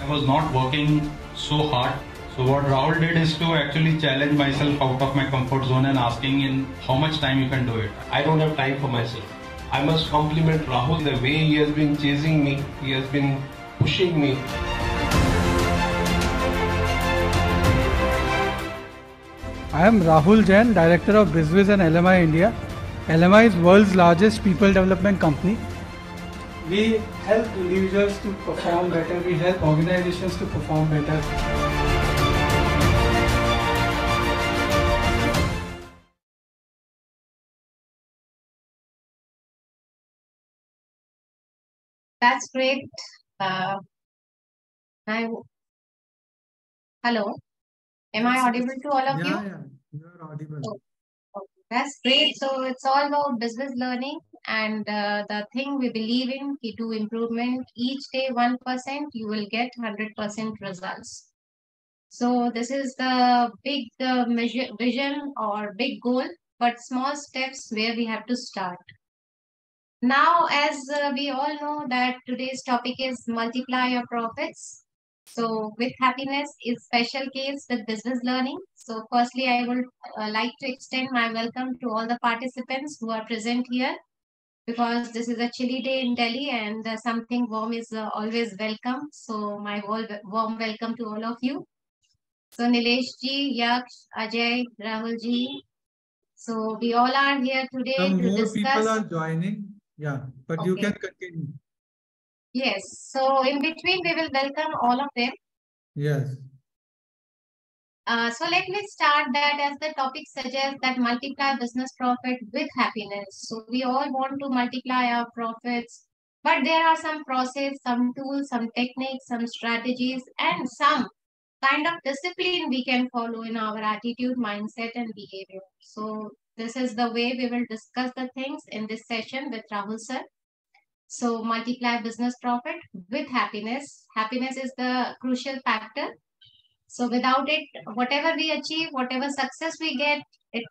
was not working so hard. So what Rahul did is to actually challenge myself out of my comfort zone and asking in how much time you can do it. I don't have time for myself. I must compliment Rahul the way he has been chasing me, he has been pushing me. I am Rahul Jain, Director of BizWiz and LMI India. LMI is world's largest people development company. We help individuals to perform better. We help organizations to perform better. That's great. Hello. Am I audible to all of you? Yeah, you are audible. Okay. That's great. So it's all about business learning and the thing we believe in, we do improvement. Each day 1%, you will get 100% results. So this is the big vision or big goal, but small steps where we have to start. Now, as we all know that today's topic is multiply your profits. So with happiness is special case with business learning. So firstly, I would like to extend my welcome to all the participants who are present here, because this is a chilly day in Delhi and something warm is always welcome. So my warm welcome to all of you. So Nilesh ji, Yaksh, Ajay, Rahul ji. So we all are here today Some to more discuss. people are joining. Yeah, but you Okay. can continue. Yes. So in between, we will welcome all of them. Yes. So let me start that as the topic suggests that multiply business profit with happiness. So we all want to multiply our profits, but there are some process, some tools, some techniques, some strategies, and some kind of discipline we can follow in our attitude, mindset, and behavior. So this is the way we will discuss the things in this session with Rahul sir. So multiply business profit with happiness. Happiness is the crucial factor. So without it, whatever we achieve, whatever success we get, it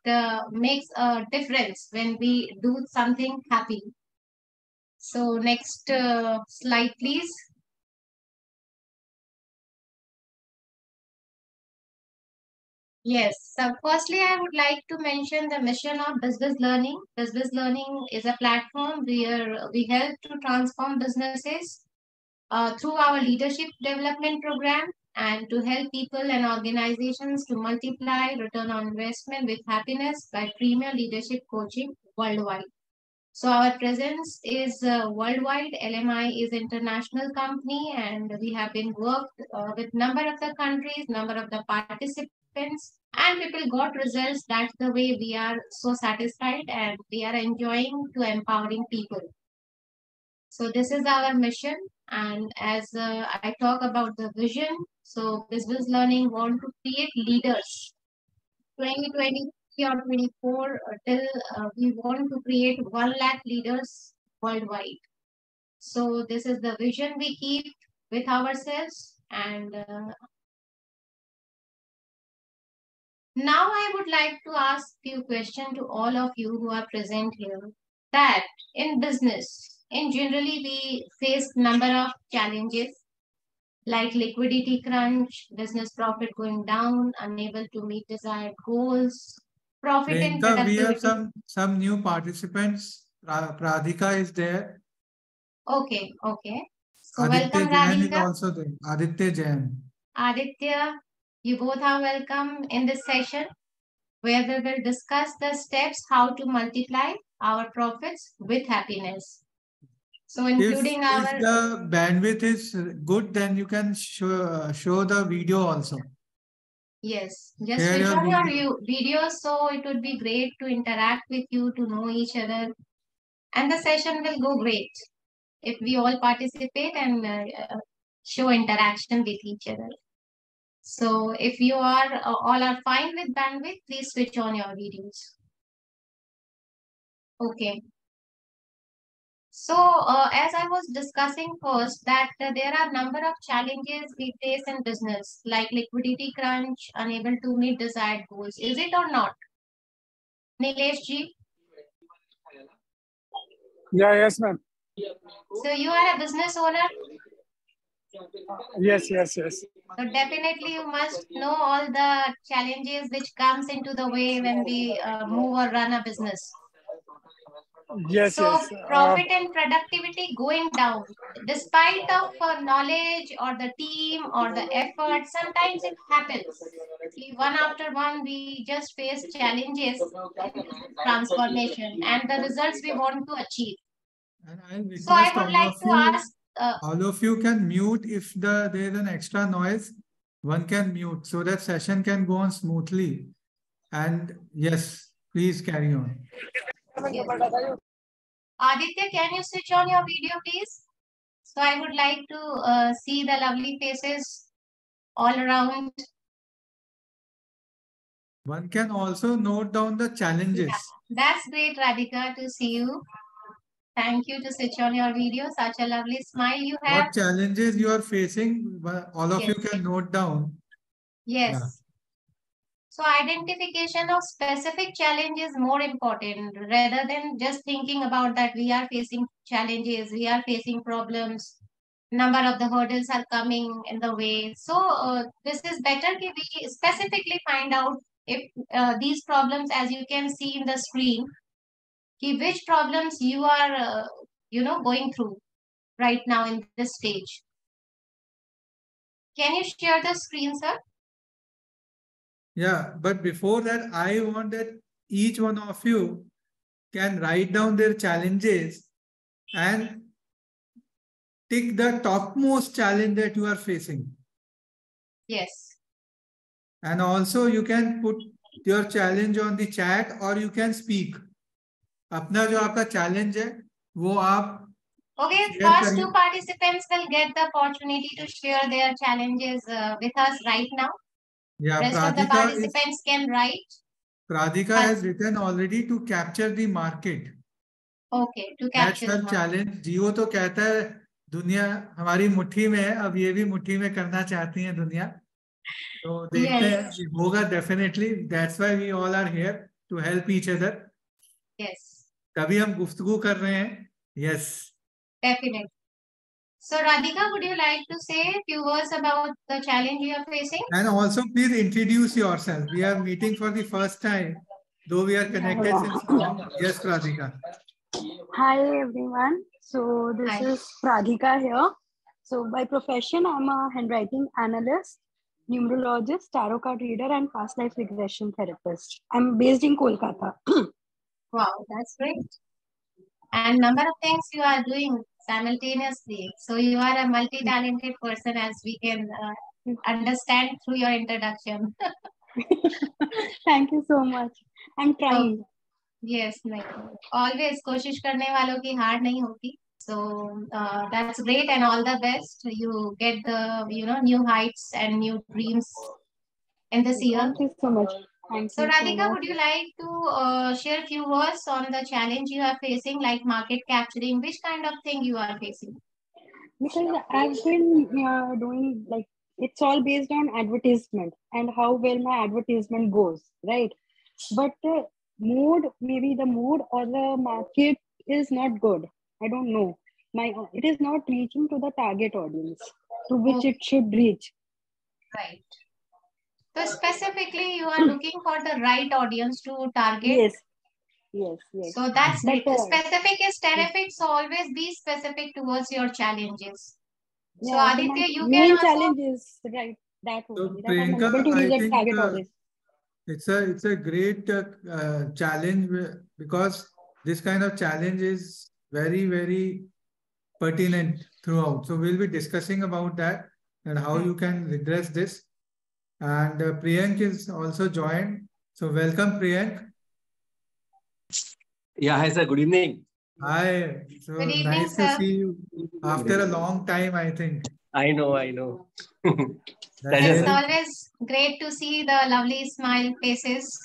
makes a difference when we do something happy. So next slide, please. Yes. So firstly, I would like to mention the mission of business learning. Business learning is a platform where we help to transform businesses through our leadership development program and to help people and organizations to multiply return on investment with happiness by premier leadership coaching worldwide. So our presence is worldwide. LMI is international company and we have been worked with number of the countries, number of the participants, and people got results. That's the way we are so satisfied and we are enjoying to empowering people. So this is our mission. And as I talk about the vision, so business learning want to create leaders. 2023 or 24 till we want to create 1 lakh leaders worldwide. So this is the vision we keep with ourselves. And now I would like to ask few questions to all of you who are present here. That in business, in generally we face number of challenges like liquidity crunch, business profit going down, unable to meet desired goals, profit and Priyanka, we productivity. have some new participants. Pradhika is there. Okay. So Aditya welcome, Jain is Radhika. also there. Aditya Jain. Aditya, you both are welcome in this session where we will discuss the steps how to multiply our profits with happiness. So including If the bandwidth is good, then you can show the video also. Yes, just Share switch your on your video, so it would be great to interact with you, to know each other, and the session will go great if we all participate and show interaction with each other. So if you are all are fine with bandwidth, please switch on your videos. Okay. So as I was discussing first that there are number of challenges we face in business like liquidity crunch, unable to meet desired goals. Is it or not? Nilesh ji? Yeah, yes, ma'am. So you are a business owner? Yes, yes, yes. So definitely you must know all the challenges which comes into the way when we move or run a business. Yes, So yes. profit and productivity going down despite of knowledge or the team or the effort. Sometimes it happens. One after one, we just face challenges in transformation and the results we want to achieve. And I'll So I request would like to ask. all of you can mute if there is an extra noise. One can mute so that session can go on smoothly. And yes, please carry on. Yes. Aditya, can you switch on your video, please? So I would like to see the lovely faces all around. One can also note down the challenges. Yeah, that's great, Radhika, to see you. Thank you to switch on your video. Such a lovely smile you have. What challenges you are facing, all of Yes. you can note down. Yes. Yeah. So identification of specific challenge is more important rather than just thinking about that we are facing challenges, we are facing problems, number of the hurdles are coming in the way. So this is better that we specifically find out if these problems, as you can see in the screen, which problems you are going through right now in this stage. Can you share the screen, sir? Yeah, but before that, I want that each one of you can write down their challenges and take the topmost challenge that you are facing. Yes. And also you can put your challenge on the chat or you can speak. अपना जो आपका challenge है वो आप Okay, first two participants will get the opportunity to share their challenges with us right now. Yeah, Rest of the participants can write. Pradhika has written already to capture the market. Okay, to capture the market. challenge. Jio तो कहता है दुनिया हमारी मुट्ठी में है, अब ये भी मुट्ठी में करना चाहती है दुनिया. तो देखते हैं होगा definitely. That's why we all are here to help each other. Yes. तभी हम गुफ्तगू कर रहे हैं. Yes. Definitely. So Radhika, would you like to say a few words about the challenge you are facing? And also please introduce yourself. We are meeting for the first time, though we are connected since long. Yes, Radhika. Hi everyone. So this is Radhika here. So by profession, I'm a handwriting analyst, numerologist, tarot card reader, and past life regression therapist. I'm based in Kolkata. Wow, that's great. And number of things you are doing simultaneously. So you are a multi-talented person, as we can understand through your introduction. Thank you so much. I'm trying. Yes, always कोशिश करने वालों की हार नहीं होती. So that's great and all the best. You get the new heights and new dreams in this year. Thank you so much. So Radhika, would you like to share a few words on the challenge you are facing, like market capturing? Which kind of thing you are facing? Because I've been doing it's all based on advertisement and how well my advertisement goes, right? But maybe the mood or the market is not good. I don't know. It is not reaching to the target audience to which it should reach. Right. So specifically, you are looking for the right audience to target. Yes. So that's it. Specific is terrific. So always be specific towards your challenges. Yeah, so Aditya, you main can also... challenge is right that so that I'm able to reach the target audience. It's a great challenge because this kind of challenge is very, very pertinent throughout. So we'll be discussing about that and how you can redress this. And Priyank is also joined. So welcome, Priyank. Yeah, hi sir. Good evening. Hi. So Good evening, nice sir. to see you after a long time, I think. I know. It's always great to see the lovely smile faces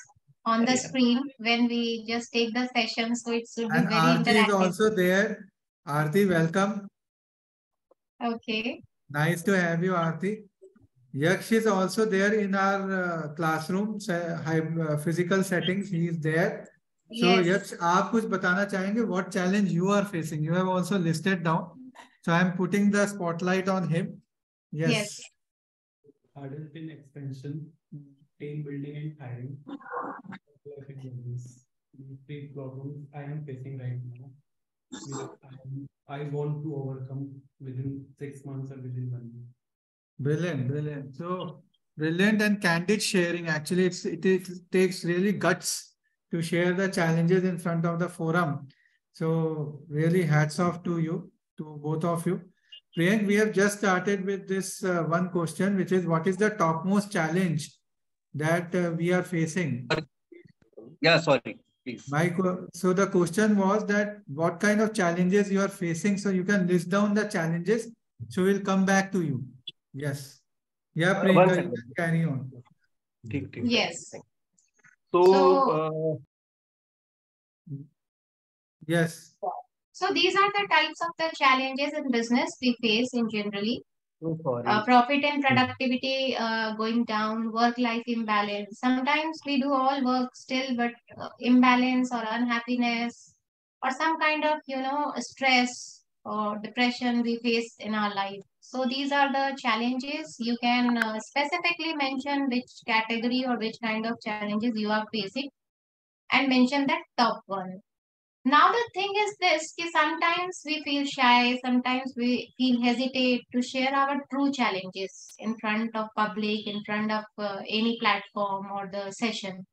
on the screen when we just take the session. So it should be very Aarti interactive. is also there. Aarti, welcome. Okay. Nice to have you, Aarti. Yaksh is also there in our classroom, physical settings. He is there. So Yaksh, आप कुछ बताना चाहेंगे? What challenge you are facing? You have also listed down. So I am putting the spotlight on him. Yes. Hurdles in expansion, team building and hiring. The three problems I am facing right now, which I want to overcome within 6 months or within 1 year. Brilliant, brilliant. So brilliant and candid sharing. Actually, it takes really guts to share the challenges in front of the forum. So really hats off to you, to both of you. Priyank, we have just started with this one question, which is what is the topmost challenge that we are facing? Yeah, sorry, please. So the question was that what kind of challenges you are facing, so you can list down the challenges. So we'll come back to you. Yes. Yeah, Priyanka, you can carry on. Yes. So, yes. So these are the types of the challenges in business we face in generally. so sorry. Profit and productivity going down, work-life imbalance. Sometimes we do all work still, but imbalance or unhappiness or some kind of, stress or depression we face in our life. So these are the challenges. You can specifically mention which category or which kind of challenges you are facing and mention that top one. Now the thing is this, ki sometimes we feel shy, sometimes we feel hesitate to share our true challenges in front of public, in front of any platform or the session.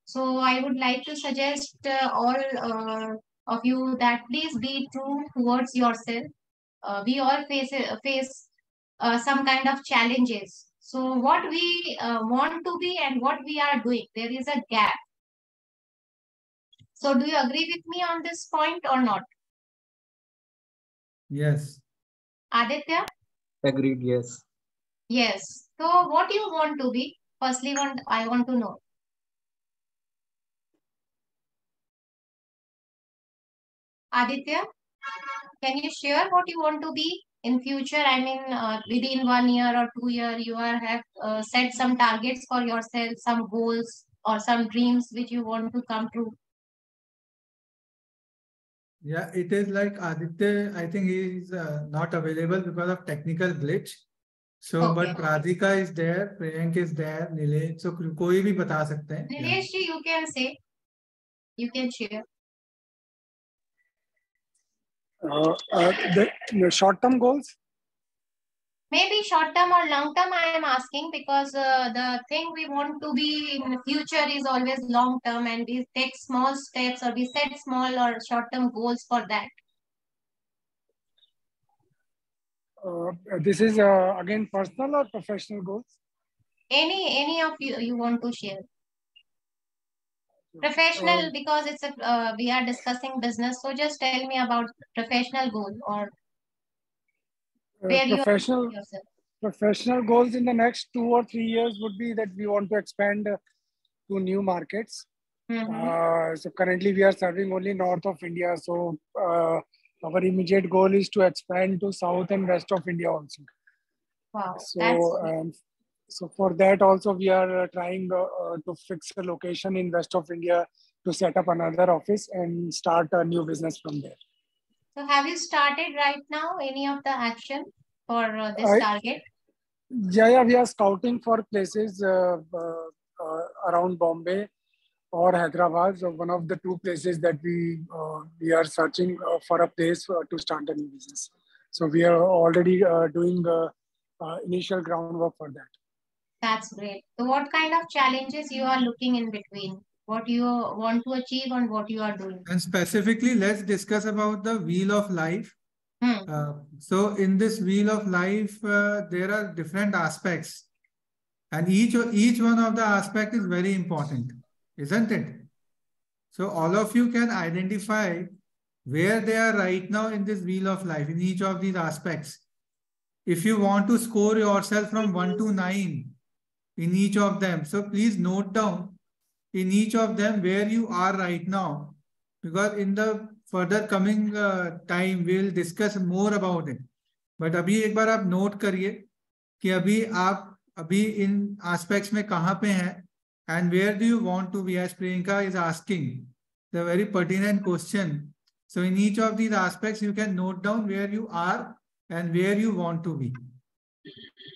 So I would like to suggest all of you that please be true towards yourself. We all face some kind of challenges. So what we want to be and what we are doing, there is a gap. So do you agree with me on this point or not? Yes. Aditya? Agreed, yes. Yes. So what do you want to be? Firstly, I want to know. Aditya, can you share what you want to be in future? I mean, within 1 year or 2 year, you have set some targets for yourself, some goals or some dreams which you want to come true. Yeah, it is like Aditya, I think he is not available because of technical glitch. So, Okay. but Radhika is there, Priyank is there, Nilesh. So, कोई भी बता सकते हैं. Nilesh, you can say. You can share. The short-term goals? Maybe short term or long term, I am asking because the thing we want to be in the future is always long term, and we take small steps or we set small or short term goals for that. This is again personal or professional goals? Any of you want to share? Professional, because it's a we are discussing business, so just tell me about professional goal or where you are yourself. Professional goals in the next 2 or 3 years would be that we want to expand to new markets. So currently we are serving only north of India. So our immediate goal is to expand to south and west of India also. Wow. So for that also we are trying to fix a location in west of India to set up another office and start a new business from there. So have you started right now any of the action for this target? Yeah, we are scouting for places around Bombay or Hyderabad. So one of the two places that we are searching for a place to start a new business. So we are already doing initial groundwork for that. That's great. So what kind of challenges you are looking in between? What you want to achieve and what you are doing? And specifically, let's discuss about the wheel of life. So in this wheel of life, there are different aspects. And each one of the aspects is very important, isn't it? So all of you can identify where they are right now in this wheel of life, in each of these aspects. If you want to score yourself from 1 to 9 in each of them, so please note down in each of them where you are right now, because in the further coming time we will discuss more about it. But अभी एक बार आप note करिए कि अभी इन aspects में कहाँ पे हैं and where do you want to be, as Priyanka is asking the very pertinent question. So in each of these aspects you can note down where you are and where you want to be.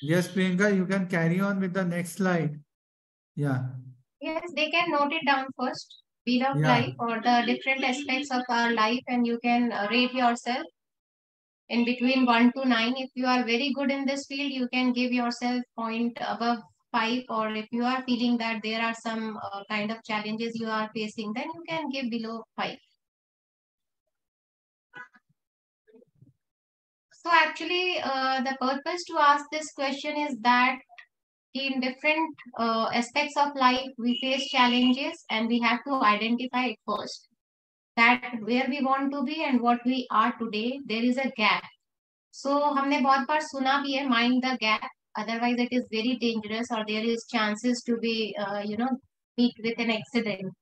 Yes, Priyanka, you can carry on with the next slide. Yeah. Yes, they can note it down first. Wheel of Yeah. life or the different aspects of our life, and you can rate yourself in between 1 to 9. If you are very good in this field, you can give yourself point above 5, or if you are feeling that there are some kind of challenges you are facing, then you can give below 5. So actually, the purpose to ask this question is that in different aspects of life, we face challenges and we have to identify it first. That where we want to be and what we are today, there is a gap. So हमने बहुत बार सुना भी है, mind the gap, otherwise it is very dangerous or there is chances to be meet with an accident.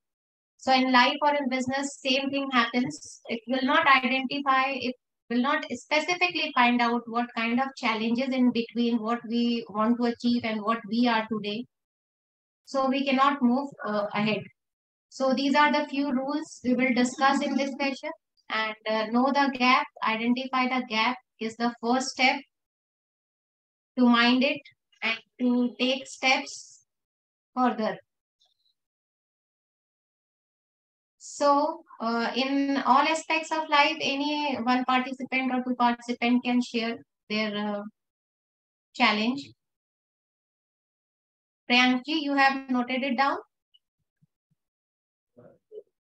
So in life or in business, same thing happens. It will not identify, it will not specifically find out what kind of challenges in between what we want to achieve and what we are today. So we cannot move ahead. So these are the few rules we will discuss in this session. And know the gap, identify the gap is the first step to mind it and to take steps further. So in all aspects of life, any one participant or two participant can share their challenge. Priyanki, you have noted it down?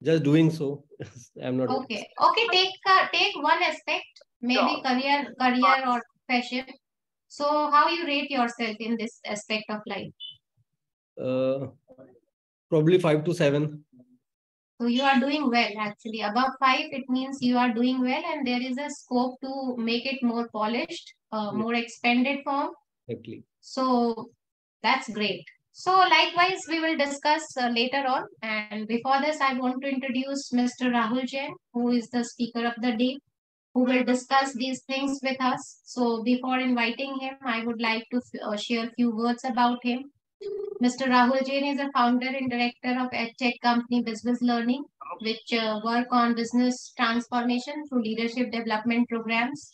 Just doing so. I'm not. Okay. Take one aspect, maybe career or passion. So how you rate yourself in this aspect of life? Probably 5 to 7. So you are doing well actually. Above 5, it means you are doing well and there is a scope to make it more polished, more expanded form. Exactly. So that's great. So likewise, we will discuss later on. And before this, I want to introduce Mr. Rahul Jain, who is the speaker of the day, who will discuss these things with us. So before inviting him, I would like to share a few words about him. Mr. Rahul Jain is a founder and director of EdTech company Business Learning, which work on business transformation through leadership development programs.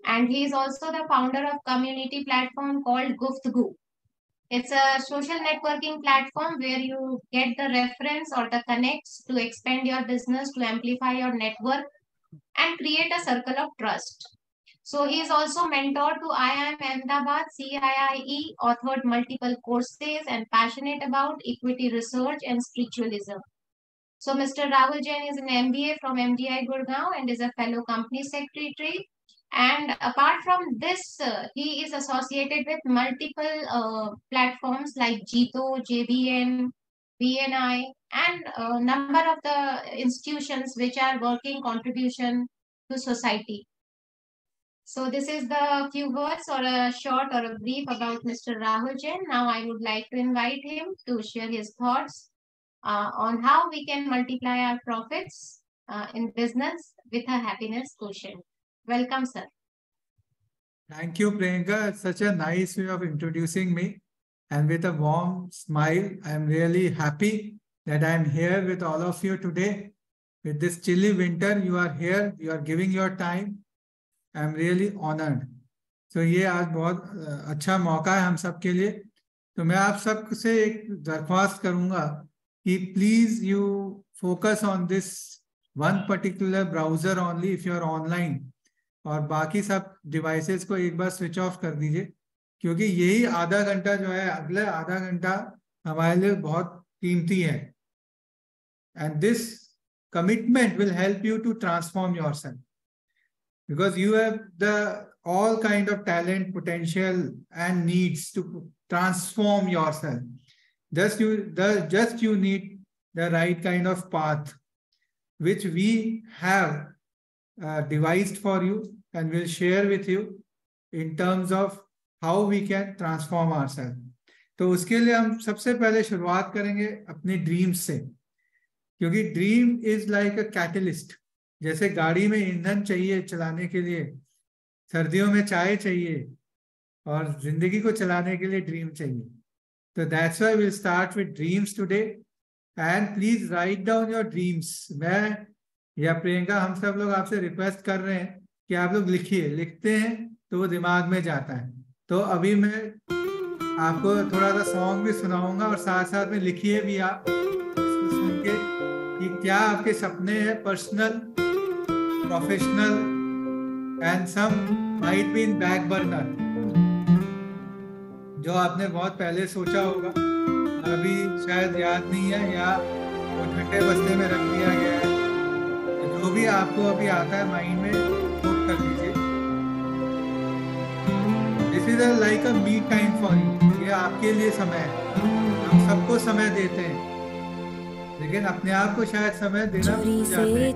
And he is also the founder of community platform called Guftgoo. It's a social networking platform where you get the reference or the connects to expand your business, to amplify your network and create a circle of trust. So he is also mentor to IIM Ahmedabad, CIIE, authored multiple courses and passionate about equity research and spiritualism. So Mr. Rahul Jain is an MBA from MDI Gurgaon and is a fellow company secretary. And apart from this, he is associated with multiple platforms like Jito, JBN, BNI, and a number of the institutions which are working contribution to society. So this is the few words or a short or a brief about Mr. Rahul Jain. Now I would like to invite him to share his thoughts on how we can multiply our profits in business with a happiness quotient. Welcome, sir. Thank you, Priyanka. Such a nice way of introducing me. And with a warm smile, I'm really happy that I'm here with all of you today. With this chilly winter, you are here, you are giving your time. I'm really honored. So ये आज बहुत अच्छा मौका है हम सब के लिए. तो मैं आप सब से एक दरख्वास्त करूंगा कि please you focus on this one particular browser only if you are online. और बाकी सब डिवाइसेस को एक बार स्विच ऑफ कर दीजिए, क्योंकि यही आधा घंटा जो है, अगले आधा घंटा हमारे लिए बहुत कीमती है. And this commitment will help you to transform yourself, because you have the all kind of talent, potential and needs to transform yourself. Just you need the right kind of path, which we have devised for you and will share with you in terms of how we can transform ourselves. तो उसके लिए हम सबसे पहले शुरुआत करेंगे अपनी dreams से, क्योंकि dream is like a catalyst. जैसे गाड़ी में ईंधन चाहिए चलाने के लिए, सर्दियों में चाय चाहिए, और जिंदगी को चलाने के लिए ड्रीम चाहिए. तो that's why will start with dreams today, and please write down your dreams. मैं या प्रियंका, हम सब लोग आपसे रिक्वेस्ट कर रहे हैं कि आप लोग लिखिए. लिखते हैं तो वो दिमाग में जाता है. तो अभी मैं आपको थोड़ा सा सॉन्ग भी सुनाऊंगा और साथ साथ में लिखिए भी आप इसको सुन के कि क्या आपके सपने हैं, personal, professional and some might be in back burner, जो आपने बहुत पहले सोचा होगा अभी शायद याद नहीं है या वो ठंडे बस्ते में रख दिया गया है। तो जो भी आपको अभी आता है माइंड में नोट कर लीजिए। This is like a me time for you, ये आपके लिए समय है। हम सबको समय देते हैं लेकिन अपने आप को शायद समय देना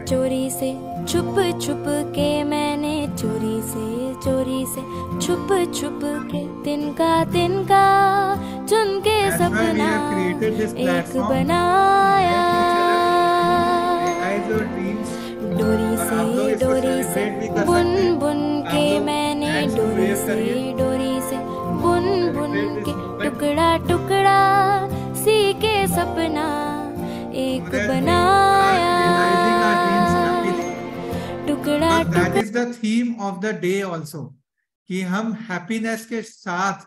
चोरी से छुप छुप के मैंने चोरी से छुप छुप के तिनका चुन के सपना एक बनाया। डोरी से बुन के मैंने डोरी से बुन के टुकड़ा सी के सपना एक बनाया। That is the theme of the day also, कि हम हैप्पीनेस के साथ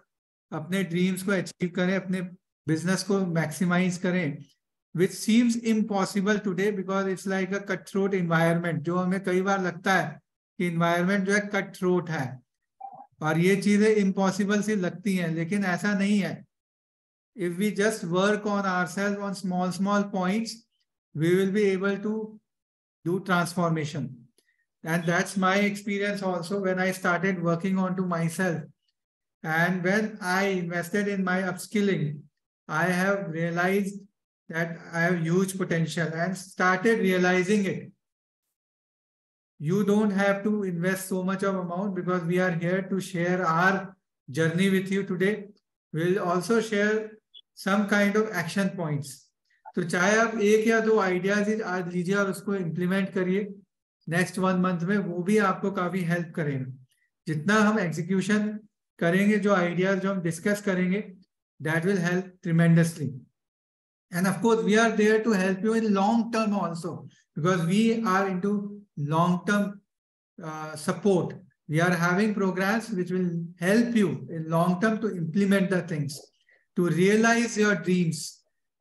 अपने ड्रीम्स को अचीव करें, अपने बिजनेस को मैक्सिमाइज करें, which seems impossible today because it's like a cutthroat environment, जो हमें कई बार लगता है कि इन्वायरमेंट जो है कट थ्रोट है और ये चीजें इम्पॉसिबल सी लगती हैं, लेकिन ऐसा नहीं है। If we just work on ourselves on small points, we will be able to do transformation. And that's my experience also when I started working onto myself. And when I invested in my upskilling, I have realized that I have huge potential and started realizing it. You don't have to invest so much of amount because we are here to share our journey with you today. We'll also share some kind of action points. तो चाहे आप एक या दो ideas आज लीजिए और उसको इम्प्लीमेंट करिए नेक्स्ट 1 मंथ में, वो भी आपको काफी हेल्प करेगा। जितना हम एग्जीक्यूशन करेंगे, जो आइडियाज जो हम डिस्कस करेंगे, that will help tremendously. And of course, we are there to help you in long term also, because we are into long term support. We are having programs which will help you in long term to implement the things, to realize your dreams,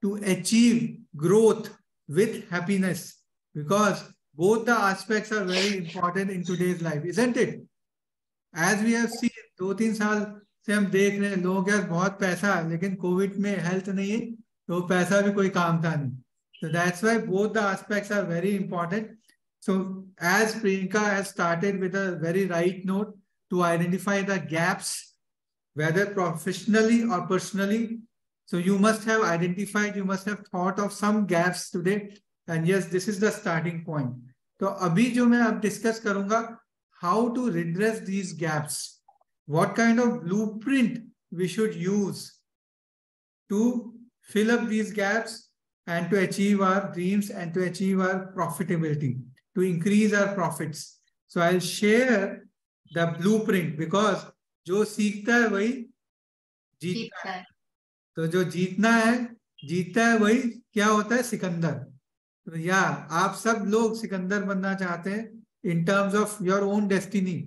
to achieve growth with happiness, because both the aspects are very important in today's life, isn't it? As we have seen, 2-3 साल से हम देख रहे हैं लोगों के पास बहुत पैसा है लेकिन कोविड में हेल्थ नहीं है, तो पैसा भी कोई काम था नहीं. So that's why both the aspects are very important. So as Priyanka has started with a very right note to identify the gaps, whether professionally or personally, so you must have identified, you must have thought of some gaps today, and yes, this is the starting point. तो अभी जो मैं अब discuss करूंगा, how to redress these gaps, what kind of blueprint we should use to fill up these gaps and to achieve our dreams and to achieve our profitability, to increase our profits. So I'll share the blueprint, because जो सीखता है वही जीतता है. तो जो जीतना है वही क्या होता है, सिकंदर. तो या आप सब लोग सिकंदर बनना चाहते हैं in terms of your own destiny.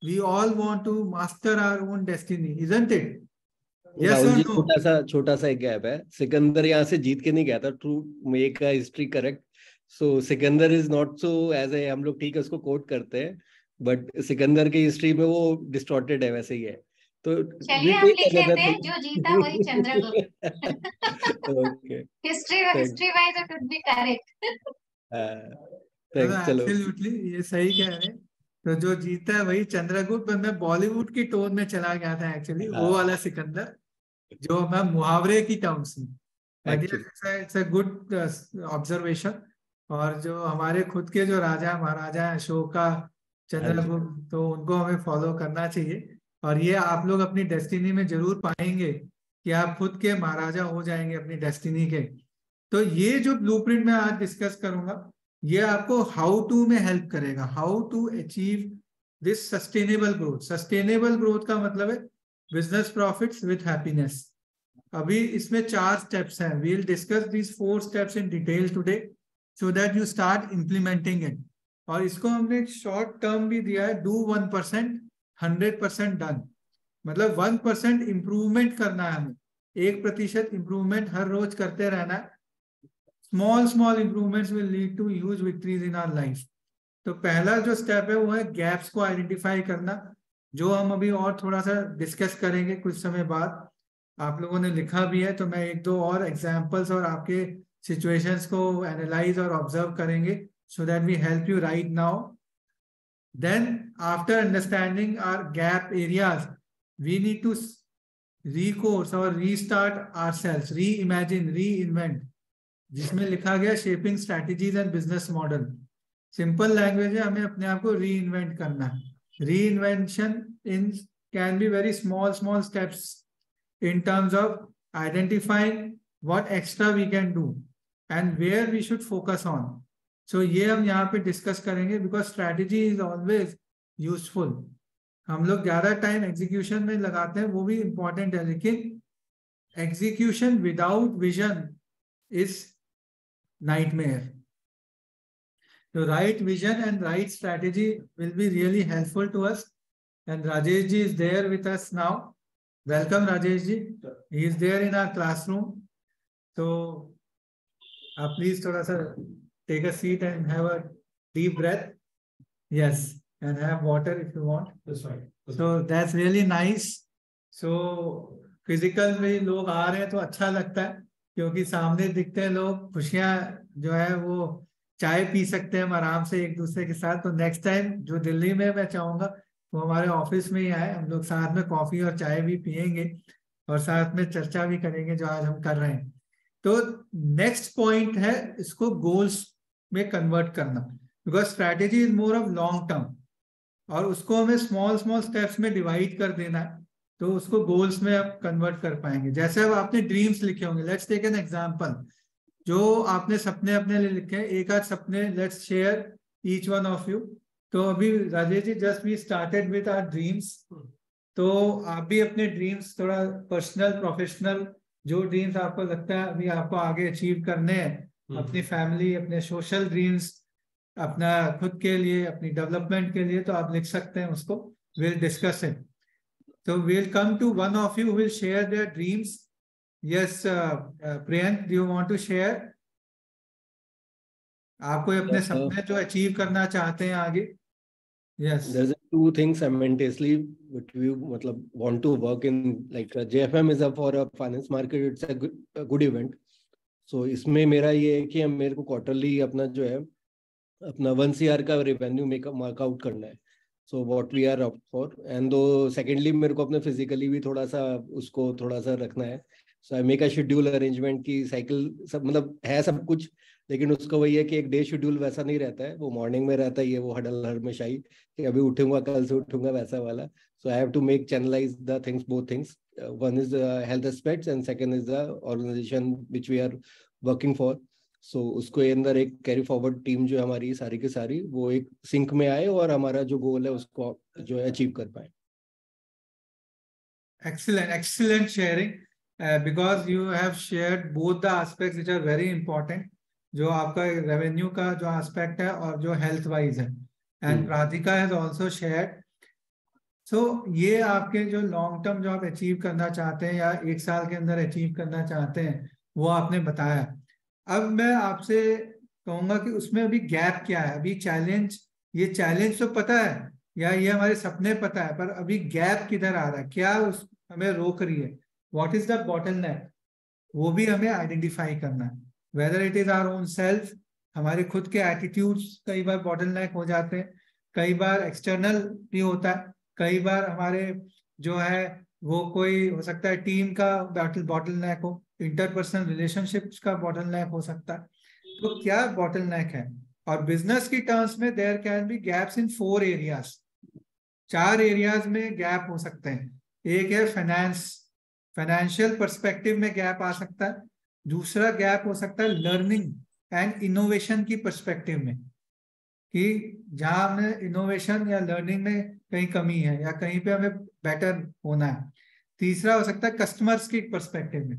We all want to master our own destiny, isn't it? Yes or no? छोटा सा एक गैप है. सिकंदर यहाँ से जीत के नहीं गया था. To make history correct. So Sikandar is not so as a, हम लोग ठीक है उसको कोट करते हैं, बट सिकंदर की हिस्ट्री में वो डिस्टॉर्टेड है, वैसे ही है. तो चलिए हम लिख लेते हैं जो जीता वही Chandragupta. Okay, history wise it would be correct. Absolutely ये सही कह रहे हैं. तो जो जीता है वही चंद्रगुप्त. मैं बॉलीवुड की टोन में चला गया था एक्चुअली, वो वाला सिकंदर जो मैं मुहावरे की टर्म्स में. It's a good observation. और जो हमारे खुद के जो राजा महाराजा हैं, अशोका, चंद्रगुप्त, तो उनको हमें फॉलो करना चाहिए. और ये आप लोग अपनी डेस्टिनी में जरूर पाएंगे कि आप खुद के महाराजा हो जाएंगे अपनी डेस्टिनी के. तो ये जो ब्लूप्रिंट मैं आज डिस्कस करूंगा, ये आपको हाउ टू में हेल्प करेगा. How to achieve this sustainable growth. Sustainable growth का मतलब है बिजनेस प्रॉफिट्स विथ हैप्पीनेस. अभी इसमें 4 स्टेप्स हैं. We will discuss this 4 steps in detail today so that you start implementing it. और इसको हमने शॉर्ट टर्म भी दिया है, डू 1%, 100% डन. मतलब 1% इम्प्रूवमेंट करना है हमें, 1% इम्प्रूवमेंट हर रोज करते रहना है. Small improvements will lead to huge victories in our life. तो पहला जो स्टेप है वो है गैप्स को आइडेंटिफाई करना, जो हम अभी और थोड़ा सा डिस्कस करेंगे कुछ समय बाद. आप लोगों ने लिखा भी है तो मैं एक दो और एग्जांपल्स और आपके सिचुएशंस को एनालाइज और ऑब्जर्व करेंगे so that we help you right now. Then after understanding our gap areas, we need to recourse or restart ourselves, reimagine, reinvent, जिसमें लिखा गया shaping strategies and business model. Simple language है, हमें अपने आप को reinvent करना है. Reinvention can be very small steps in terms of identifying what extra we can do and where we should focus on. So ये हम यहाँ पे डिस्कस करेंगे because strategy is always useful. हम लोग ज़्यादा टाइम एग्जीक्यूशन में लगाते हैं, वो भी इम्पोर्टेंट है, लेकिन execution without vision is nightmare. So right vision and right strategy will be really helpful to us. And Rajesh ji is there with us now. Welcome Rajesh ji. He is there in our classroom. So please थोड़ा सा take a seat and have a deep breath. Yes, and have water if you want. That's right. So that's really nice. So physical में लोग आ रहे हैं तो अच्छा लगता है, क्योंकि सामने दिखते हैं लोग, खुशियां जो है वो चाय पी सकते हैं हम आराम से एक दूसरे के साथ. तो नेक्स्ट टाइम जो दिल्ली में मैं चाहूंगा वो हमारे ऑफिस में ही आए, हम लोग साथ में कॉफी और चाय भी पियेंगे और साथ में चर्चा भी करेंगे जो आज हम कर रहे हैं. तो नेक्स्ट पॉइंट है इसको गोल्स में कन्वर्ट करना, because strategy is more of long term और उसको हमें स्मॉल स्टेप्स में डिवाइड कर देना है, तो उसको गोल्स में आप कन्वर्ट कर पाएंगे. जैसे अब आपने ड्रीम्स लिखे होंगे, लेट्स टेक एन एग्जांपल, जो आपने सपने अपने लिए लिखे हैं, एक आध सपने let's share each one of you. तो अभी Rajesh ji just we started with our dreams, तो आप भी अपने ड्रीम्स थोड़ा पर्सनल प्रोफेशनल जो ड्रीम्स आपको लगता है अभी आपको आगे अचीव करने हैं, अपनी फैमिली, अपने सोशल ड्रीम्स, अपना खुद के लिए, अपनी डेवलपमेंट के लिए, तो आप लिख सकते हैं उसको. Will discuss it. So we'll come to one of you who will share their dreams. Yes, Priyank, do you want to share? आप कोई अपने सपने जो अचीव करना चाहते हैं आगे? Yes. There's two things simultaneously which we मतलब want to work in. Like JFM is up for a finance market. It's a good event. So इसमें मेरा ये है कि मेरे को क्वार्टरली अपना जो है अपना 1 CR का रेवेन्यू मार्कआउट करना है. So what we are up for, and though secondly मेरे को अपने physically भी थोड़ा सा उसको थोड़ा सा रखना है. So I make a schedule arrangement की साइकिल सब मतलब है सब कुछ, लेकिन उसका वही है कि एक डे शेड्यूल वैसा नहीं रहता है, वो मॉर्निंग में रहता है, ये वो हडल हमेशाई कि अभी उठूंगा कल से उठूंगा वैसा वाला. So I have to make channelize the things, both things. One is the health aspects and second is the organization which we are working for. So उसको अंदर एक कैरी फॉरवर्ड टीम जो हमारी सारी की सारी वो एक सिंक में आए और हमारा जो गोल है उसको जो है अचीव कर पाए. Excellent sharing, because you have shared both the aspects which are very important. जो आपका रेवेन्यू का जो एस्पेक्ट है और जो हेल्थ वाइज है, and Radhika has also shared. So ये आपके जो लॉन्ग टर्म जो आप अचीव करना चाहते हैं या एक साल के अंदर अचीव करना चाहते हैं वो आपने बताया. अब मैं आपसे कहूंगा कि उसमें अभी गैप क्या है, अभी चैलेंज, ये चैलेंज तो पता है या ये हमारे सपने पता है, पर अभी गैप किधर आ रहा है, क्या उस हमें रोक रही है, व्हाट इज द बॉटलनेक, वो भी हमें आइडेंटिफाई करना है. Whether it is our own self, हमारे खुद के एटीट्यूड्स कई बार बॉटलनेक हो जाते हैं, कई बार एक्सटर्नल भी होता है, कई बार हमारे जो है वो कोई हो सकता है टीम का बॉटलनेक हो, इंटरपर्सनल रिलेशनशिप्स का बॉटलनेक हो सकता है. तो क्या बॉटलनेक है, और बिजनेस की टर्म्स में there can be gaps in 4 areas. 4 areas में गैप हो सकते हैं. एक है फाइनेंशियल पर्सपेक्टिव में गैप आ सकता है. दूसरा गैप हो सकता है लर्निंग एंड इनोवेशन की पर्सपेक्टिव में, कि जहां हमें इनोवेशन या लर्निंग में कहीं कमी है या कहीं पे हमें बेटर होना है. तीसरा हो सकता है कस्टमर्स की पर्सपेक्टिव में,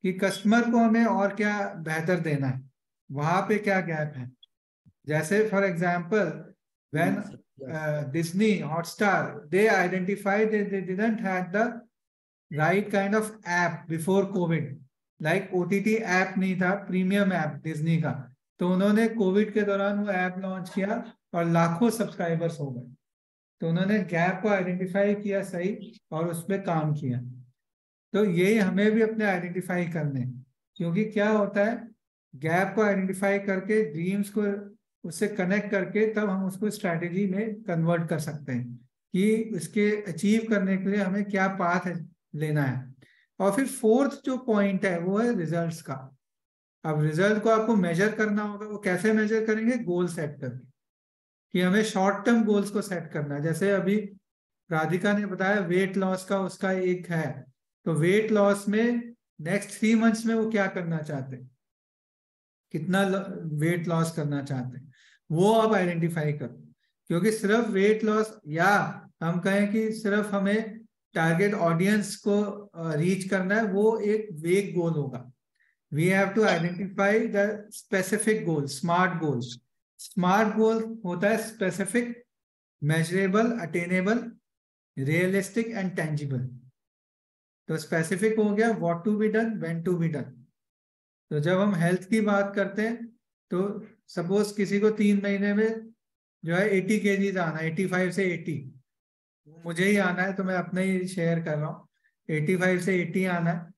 कि कस्टमर को हमें और क्या बेहतर देना है, वहां पे क्या गैप है. जैसे for example when Disney, Hotstar, they identified that they didn't have the right kind of app before COVID. Like OTT app नहीं था, प्रीमियम ऐप डिज्नी का, तो उन्होंने कोविड के दौरान वो ऐप लॉन्च किया और लाखों सब्सक्राइबर्स हो गए. तो उन्होंने गैप को आइडेंटिफाई किया सही और उस पर काम किया. तो यही हमें भी अपने आइडेंटिफाई करने, क्योंकि क्या होता है, गैप को आइडेंटिफाई करके ड्रीम्स को उससे कनेक्ट करके तब हम उसको स्ट्रैटेजी में कन्वर्ट कर सकते हैं कि इसके अचीव करने के लिए हमें क्या पाथ लेना है. और फिर फोर्थ जो पॉइंट है वो है रिजल्ट्स का. अब रिजल्ट को आपको मेजर करना होगा. वो कैसे मेजर करेंगे? गोल सेट करके, कि हमें शॉर्ट टर्म गोल्स को सेट करना है. जैसे अभी राधिका ने बताया वेट लॉस का उसका एक है, तो वेट लॉस में नेक्स्ट 3 मंथ्स में वो क्या करना चाहते हैं, कितना वेट लॉस करना चाहते हैं, वो आप आइडेंटिफाई करो. क्योंकि सिर्फ वेट लॉस, या हम कहें कि सिर्फ हमें टारगेट ऑडियंस को रीच करना है, वो एक वेग गोल होगा. We have to identify the specific goal, smart goals. Smart goal होता है specific, measurable, attainable, realistic and tangible. तो स्पेसिफिक हो गया what to be done, when to be done. तो जब हम हेल्थ की बात करते हैं तो सपोज किसी को 3 महीने में जो है 80 kg आना, 85 से 80, मुझे ही आना है, तो मैं अपने ही शेयर कर रहा हूँ. 85 से 80 आना है,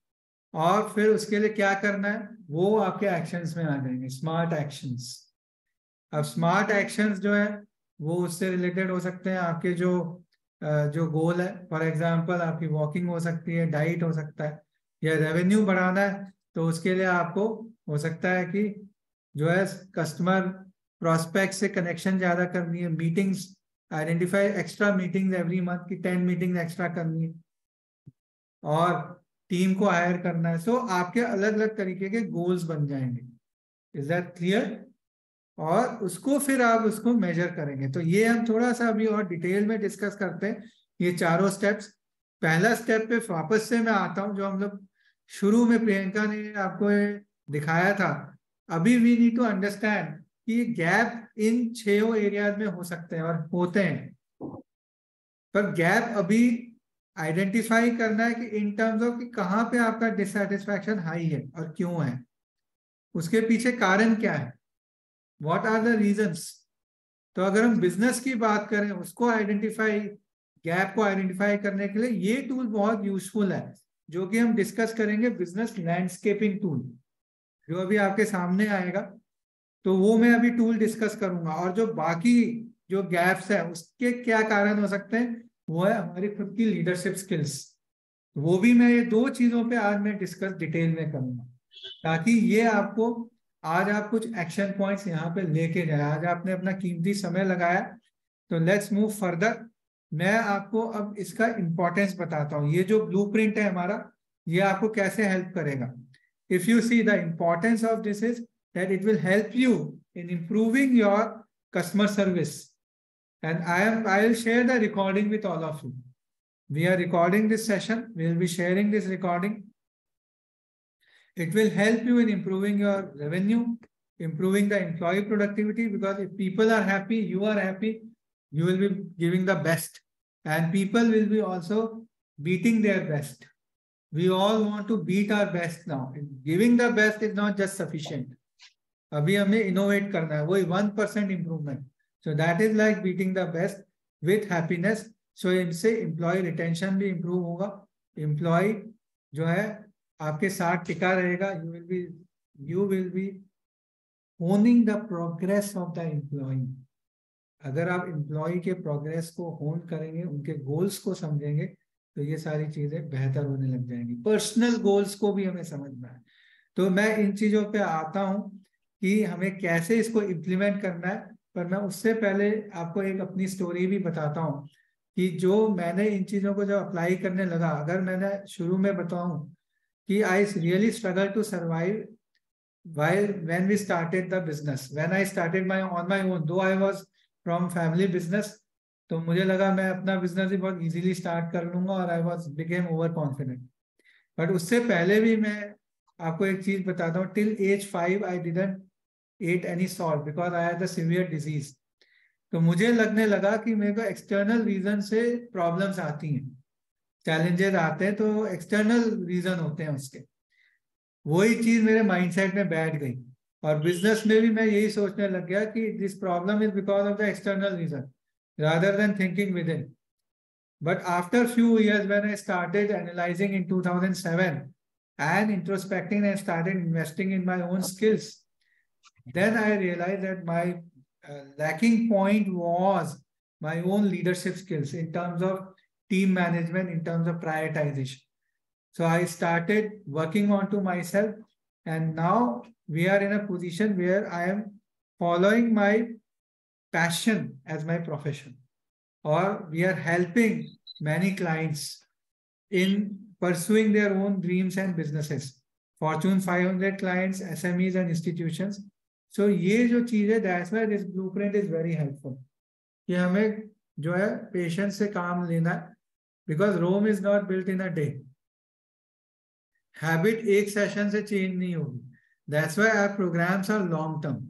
और फिर उसके लिए क्या करना है, वो आपके एक्शंस में आ जाएंगे, स्मार्ट एक्शंस. अब स्मार्ट एक्शंस जो है वो उससे रिलेटेड हो सकते हैं आपके जो गोल है. फॉर एग्जांपल आपकी वॉकिंग हो सकती है, डाइट हो सकता है, या रेवेन्यू बढ़ाना है तो उसके लिए आपको हो सकता है कि जो है कस्टमर प्रोस्पेक्ट से कनेक्शन ज्यादा करनी है, meetings identify, extra meetings every month की 10 मीटिंग्स एक्स्ट्रा करनी है, और टीम को हायर करना है. सो आपके अलग अलग तरीके के गोल्स बन जाएंगे. Is that clear? और उसको फिर आप उसको मेजर करेंगे. तो ये हम थोड़ा सा अभी और डिटेल में डिस्कस करते हैं ये चारों स्टेप्स. पहला स्टेप पे वापस से मैं आता हूँ, जो हम लोग शुरू में प्रियंका ने आपको दिखाया था. अभी वी नीड टू अंडरस्टैंड कि गैप इन 6 एरियाज में हो सकते हैं और होते हैं, पर गैप अभी आइडेंटिफाई करना है कि इन टर्म्स ऑफ कि कहाँ पे आपका डिससेटिस्फैक्शन हाई है और क्यों है, उसके पीछे कारण क्या है, व्हाट आर द रीजंस. तो अगर हम बिजनेस की बात करें, उसको आइडेंटिफाई, गैप को आइडेंटिफाई करने के लिए ये टूल बहुत यूजफुल है, जो कि हम डिस्कस करेंगे, बिजनेस लैंडस्केपिंग टूल, जो अभी आपके सामने आएगा. तो वो मैं अभी टूल डिस्कस करूंगा. और जो बाकी जो गैप्स है उसके क्या कारण हो सकते हैं, वो है हमारी खुद की लीडरशिप स्किल्स. वो भी मैं ये 2 चीजों पे आज मैं डिस्कस डिटेल में करूंगा, ताकि ये आपको आज आप कुछ एक्शन पॉइंट्स यहाँ पे लेके जाए. आज आपने अपना कीमती समय लगाया, तो लेट्स मूव फर्दर. मैं आपको अब इसका इंपॉर्टेंस बताता हूँ. ये जो ब्लूप्रिंट है हमारा, ये आपको कैसे हेल्प करेगा. If you see the importance of this is that it will help you in improving your customer service. And I'll share the recording with all of you. We are recording this session. We'll be sharing this recording. It will help you in improving your revenue, improving the employee productivity, because if people are happy, you are happy, you will be giving the best, and people will be also beating their best. We all want to beat our best now. Giving the best is not just sufficient. अभी हमें innovate करना है, वही 1% improvement. So that is like beating the best with happiness. So इनसे employee retention भी improve होगा, employee जो है आपके साथ टिका रहेगा. You will be honing the progress of the employee. अगर आप एम्प्लॉय के प्रोग्रेस को होन करेंगे, उनके गोल्स को समझेंगे, तो ये सारी चीजें बेहतर होने लग जाएंगी. पर्सनल गोल्स को भी हमें समझना है. तो मैं इन चीजों पे आता हूँ कि हमें कैसे इसको इम्प्लीमेंट करना है, पर मैं उससे पहले आपको एक अपनी स्टोरी भी बताता हूँ कि जो मैंने इन चीज़ों को जब अप्लाई करने लगा, अगर मैंने शुरू में बताऊँ कि I really struggle to survive when we started the business, when I started on my own, though I was from family business, तो मुझे लगा मैं अपना बिजनेस ही बहुत इजीली स्टार्ट कर लूंगा, और I became over confident. But उससे पहले भी मैं आपको एक चीज बताता हूँ. Till age 5 I didn't ate any salt because I had a severe disease. तो मुझे लगने लगा कि मेरे को एक्सटर्नल रीजन से प्रॉब्लम्स आती हैं, चैलेंजेस आते हैं, तो एक्सटर्नल रीजन होते हैं उसके। वही चीज मेरे माइंडसेट में बैठ गई और बिजनेस में भी मैं यही सोचने लग गया कि this problem is because of the external reason rather than thinking within. But after few years, when I started analyzing in 2007 and introspecting and started investing in my own skills, then I realized that my lacking point was my own leadership skills in terms of team management, in terms of prioritization. So I started working on to myself, and now we are in a position where I am following my passion as my profession, or we are helping many clients in pursuing their own dreams and businesses, Fortune 500 clients, SMEs and institutions. So ये जो चीज है, that's why this blueprint is very helpful कि हमें जो है patience से काम लेना है, because Rome is not built in a day. Habit एक सेशन से चेंज नहीं होगी, that's why our programs are long term.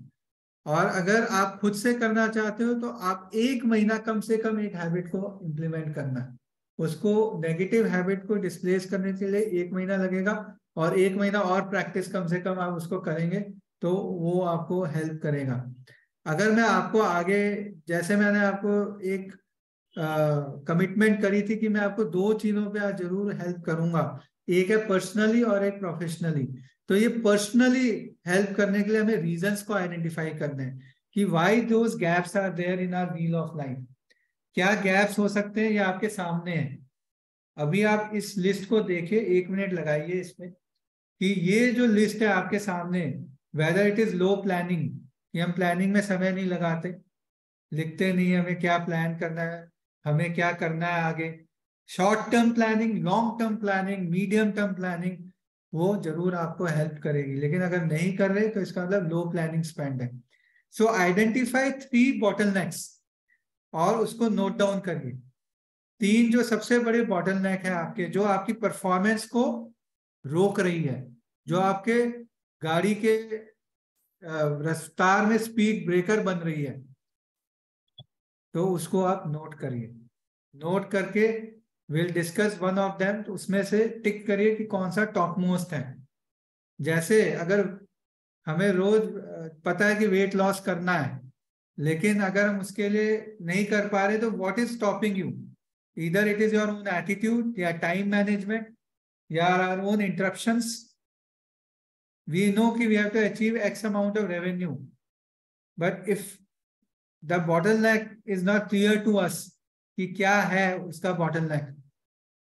और अगर आप खुद से करना चाहते हो तो आप 1 महीना कम से कम एक हैबिट को इम्प्लीमेंट करना है, उसको नेगेटिव हैबिट को डिस्प्लेस करने के लिए 1 महीना लगेगा, और 1 महीना और प्रैक्टिस कम से कम आप उसको करेंगे तो वो आपको हेल्प करेगा। अगर मैं आपको आगे, जैसे मैंने आपको एक कमिटमेंट करी थी कि मैं आपको 2 चीजों पे आज जरूर हेल्प करूंगा, एक है पर्सनली और एक प्रोफेशनली। तो ये पर्सनली हेल्प करने के लिए हमें रीजंस को आइडेंटिफाई करने हैं कि why those gaps are there in our wheel of life. क्या गैप्स हो सकते हैं, ये आपके सामने है। अभी आप इस लिस्ट को देखिए, 1 मिनट लगाइए इसमें कि ये जो लिस्ट है आपके सामने, weather it is low planning, कि हम प्लानिंग में समय नहीं लगाते, लिखते नहीं हमें क्या प्लान करना है, हमें क्या करना है आगे, short term planning, long term planning, medium term planning, वो जरूर आपको हेल्प करेगी। लेकिन अगर नहीं कर रहे तो इसका मतलब लो प्लानिंग स्पेंड है। सो आइडेंटिफाई 3 बॉटलनेक्स और उसको नोट डाउन करिए। 3 जो सबसे बड़े बॉटलनेक है आपके, जो आपकी परफॉर्मेंस को रोक रही है, जो आपके गाड़ी के रफ्तार में स्पीड ब्रेकर बन रही है, तो उसको आप नोट करिए। नोट करके will discuss one of them, तो उसमें से टिक करिए कि कौन सा टॉप मोस्ट है। जैसे अगर हमें रोज पता है कि वेट लॉस करना है, लेकिन अगर हम उसके लिए नहीं कर पा रहे तो what is stopping you, either it is your own attitude या टाइम मैनेजमेंट या our own interruptions. We know कि we have to achieve x amount of revenue, but if the bottleneck is not clear to us कि क्या है उसका bottleneck,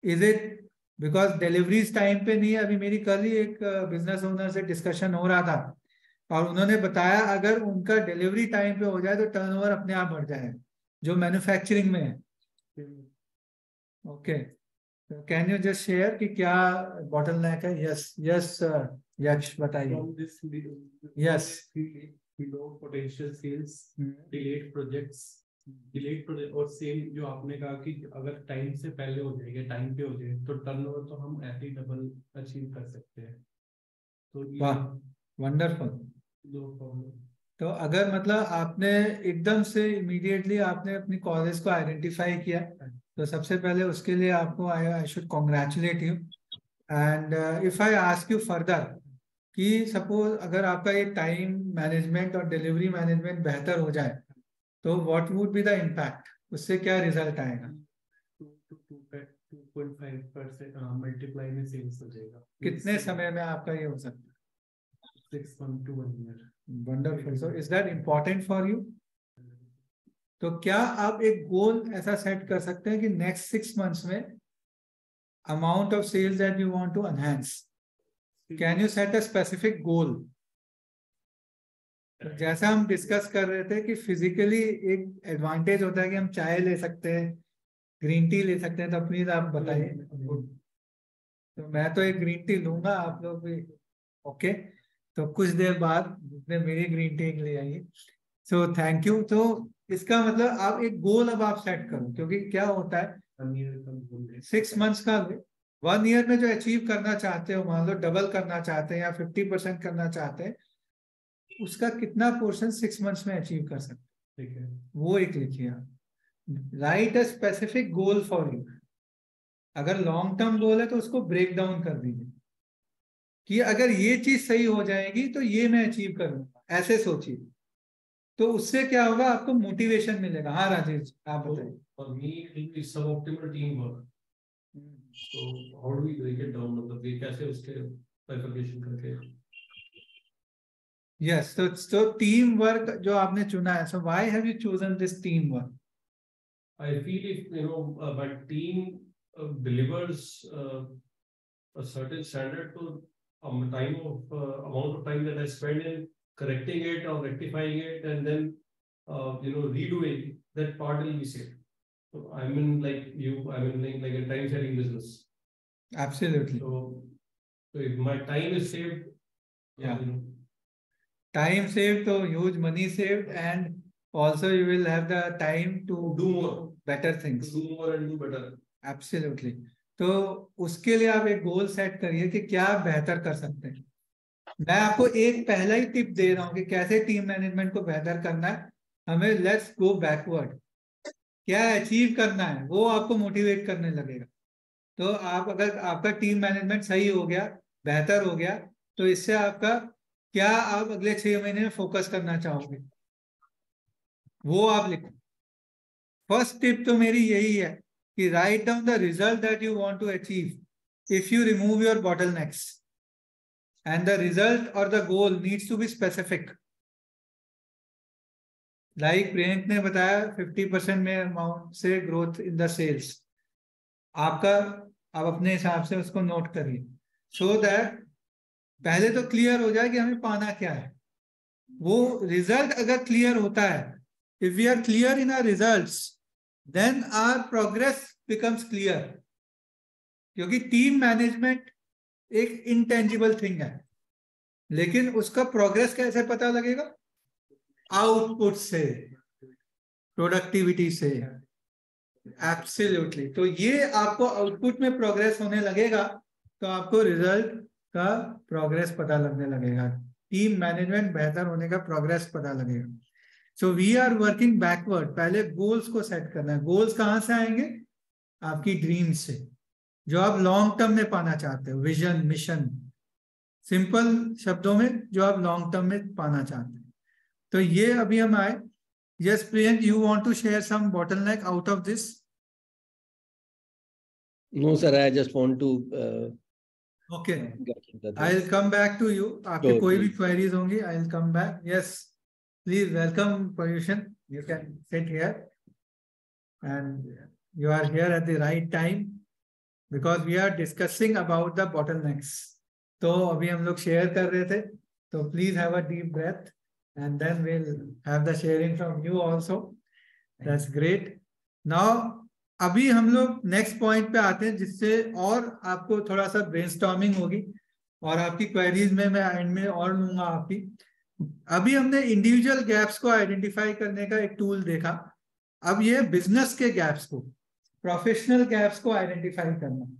is it because deliveries time पे नहीं है। अभी मेरी कल ही एक बिजनेस ओनर से डिस्कशन हो रहा था और उन्होंने बताया अगर उनका डिलीवरी टाइम पे हो जाए तो टर्नओवर अपने आप बढ़ जाए, जो मैन्युफैक्चरिंग में है। Okay, can you just share कि क्या बॉटलनेक है? यस यस यक्ष बताइए। Yes, below potential sales, delayed projects, और सेम जो आपने कहा कि अगर टाइम से पहले हो जाएगा, टाइम पे हो जाए तो टर्नओवर तो हम ऐसे ही डबल अचीव कर सकते हैं। तो वाह, वंडरफुल। तो अगर मतलब आपने एकदम से इमीडिएटली आपने अपनी कॉलेज को आइडेंटिफाई किया, तो सबसे पहले उसके लिए आपको I should congratulate you. And if I ask you further कि सपोज अगर आपका ये टाइम मैनेजमेंट और डिलीवरी मैनेजमेंट बेहतर हो जाए तो what would be the impact, उससे क्या रिजल्ट आएगा? 2.5% मल्टीप्लाई में सेल्स हो जाएगा। कितने समय में आपका ये हो सकता है? 6 months to 1 year। Wonderful. So is that important for you? तो क्या आप एक गोल ऐसा सेट कर सकते हैं कि नेक्स्ट 6 months में amount of sales that you want to enhance, can you set a specific goal? जैसा हम डिस्कस कर रहे थे कि फिजिकली एक एडवांटेज होता है कि हम चाय ले सकते हैं, ग्रीन टी ले सकते हैं, तो प्लीज आप बताइए। तो मैं तो एक ग्रीन टी लूंगा, आप लोग भी? ओके, तो कुछ देर बाद मेरी ग्रीन टी ले आइए। So thank you. तो इसका मतलब आप एक गोल अब आप सेट करो, क्योंकि क्या होता है 6 months का, 1 year में जो अचीव करना चाहते हो, मान लो डबल करना चाहते हैं या 50% करना चाहते हैं, उसका कितना पोर्शन 6 months में अचीव कर सकते हैं? ठीक है, वो एक लिखिए। Right a specific goal for you. अगर लॉन्ग टर्म गोल है तो उसको ब्रेक डाउन कर दीजिए कि अगर ये चीज सही हो जाएगी तो ये मैं अचीव कर लूंगा, ऐसे सोचिए। तो उससे क्या होगा, आपको मोटिवेशन मिलेगा। हाँ राजेश, आप बताइए। for me it will be suboptimal teamwork. So how do we break it down? मतलब ये कैसे उसके bifurcation करके? यस, तो टीम वर्क जो आपने चुना है, so why have you chosen this team work? I feel if my team delivers a certain standard to amount of time that I spend in correcting it or rectifying it and then redoing that part will be saved. So I'm in like a time sharing business. Absolutely. So if my time is saved, yeah, time saved, so huge money saved, and also you will have the time to do more, better things. Do more and do better. Absolutely. तो उसके लिए आप एक goal set करिए कि क्या आप बेहतर कर सकते हैं। मैं आपको एक पहला ही टिप दे रहा हूं कि कैसे टीम मैनेजमेंट को बेहतर करना है। हमें लेट्स गो बैकवर्ड, क्या अचीव करना है वो आपको मोटिवेट करने लगेगा। तो आप अगर आपका टीम मैनेजमेंट सही हो गया, बेहतर हो गया, तो इससे आपका क्या आप अगले 6 महीने में फोकस करना चाहोगे वो आप लिखो। फर्स्ट टिप तो मेरी यही है कि write down the result that you want to achieve if you remove your bottlenecks, and the result और the goal needs to be specific. Like Priyank ने बताया 50% में अमाउंट से ग्रोथ इन द सेल्स, आपका आप अपने हिसाब से उसको नोट करिए, सो दैट पहले तो क्लियर हो जाए कि हमें पाना क्या है। वो रिजल्ट अगर क्लियर होता है, if we are clear in our results, then our progress becomes clear. क्योंकि टीम मैनेजमेंट एक इंटेंजिबल थिंग है, लेकिन उसका प्रोग्रेस कैसे पता लगेगा? आउटपुट से, प्रोडक्टिविटी से। एब्सोल्युटली। तो ये आपको आउटपुट में प्रोग्रेस होने लगेगा तो आपको रिजल्ट का प्रोग्रेस पता लगने लगेगा, टीम मैनेजमेंट बेहतर होने का प्रोग्रेस पता लगेगा। So we are working backward. पहले गोल्स को सेट करना है। गोल्स कहां से आएंगे? आपकी ड्रीम से, जो आप लॉन्ग टर्म में पाना चाहते हो, विजन, मिशन, सिंपल शब्दों में जो आप लॉन्ग टर्म में पाना चाहते हैं। तो ये अभी हम आए। Yes Priyank, you want to share some bottleneck out of this? No sir, I just want to okay, I will come back to you. आपके कोई भी क्वेरीज होंगी, I will come back. Yes please, welcome pollution, you can sit here and you are here at the right time because we are discussing about the bottlenecks. तो अभी हम लोग share कर रहे थे, तो please have a deep breath and then we'll have the sharing from you also. That's great. Now अभी हम लोग नेक्स्ट पॉइंट पे आते हैं, जिससे और आपको थोड़ा सा ब्रेनस्टॉर्मिंग होगी और आपकी क्वेरीज में मैं एंड में और लूंगा आपकी। अभी हमने इंडिविजुअल गैप्स को आइडेंटिफाई करने का एक टूल देखा। अब ये बिजनेस के गैप्स को, प्रोफेशनल गैप्स को आइडेंटिफाई करना।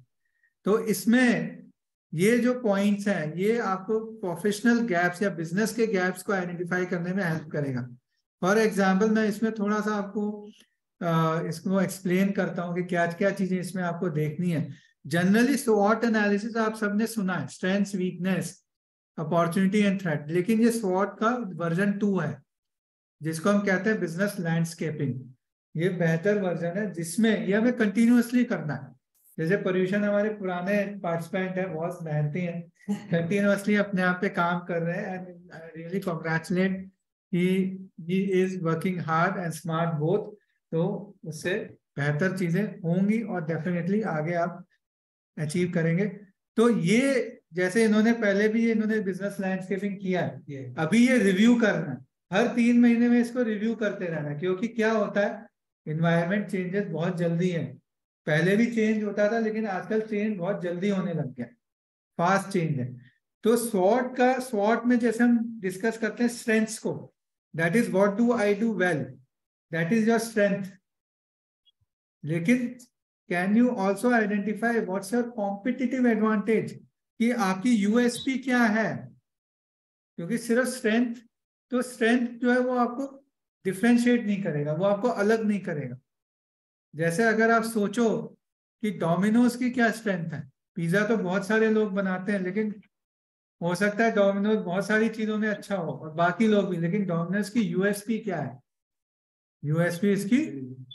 तो इसमें ये जो पॉइंट्स हैं, ये आपको प्रोफेशनल गैप्स या बिजनेस के गैप्स को आइडेंटिफाई करने में हेल्प करेगा। फॉर एग्जांपल, मैं इसमें थोड़ा सा आपको इसको एक्सप्लेन करता हूँ कि क्या क्या चीजें इसमें आपको देखनी है। जनरली स्वॉट एनालिसिस आप सबने सुना है, strengths, weakness, opportunity and threat. लेकिन ये स्वॉट का वर्जन 2 है, जिसको हम कहते हैं बिजनेस लैंडस्केपिंग। ये बेहतर वर्जन है जिसमें ये हमें कंटिन्यूअसली करना है। जैसे पॉल्यूशन हमारे पुराने पार्टिसिपेंट हैं, बहुत मेहनती हैं, कंटिन्यूअसली अपने आप पे काम कर रहे हैं। And I really congratulate, he is working hard and smart both. तो उससे बेहतर चीजें होंगी और डेफिनेटली आगे आप अचीव करेंगे। तो ये जैसे इन्होंने पहले भी इन्होंने बिजनेस लैंडस्केपिंग किया है, अभी ये रिव्यू करना है। हर 3 महीने में इसको रिव्यू करते रहना है, क्योंकि क्या होता है, इन्वायरमेंट चेंजेस बहुत जल्दी है। पहले भी चेंज होता था, लेकिन आजकल चेंज बहुत जल्दी होने लग गया, फास्ट चेंज है। तो स्वॉट में जैसे हम डिस्कस करते हैं स्ट्रेंथ्स को, that is what do I do well, that is your strength. लेकिन can you also identify what's your competitive advantage, कि आपकी यूएसपी क्या है। क्योंकि सिर्फ स्ट्रेंथ, तो स्ट्रेंथ जो है वो आपको डिफ्रेंशिएट नहीं करेगा, वो आपको अलग नहीं करेगा। जैसे अगर आप सोचो कि डोमिनोज की क्या स्ट्रेंथ है, पिज्जा तो बहुत सारे लोग बनाते हैं, लेकिन हो सकता है डोमिनोज बहुत सारी चीजों में अच्छा हो और बाकी लोग भी, लेकिन डोमिनोज की यूएसपी क्या है? यूएसपी इसकी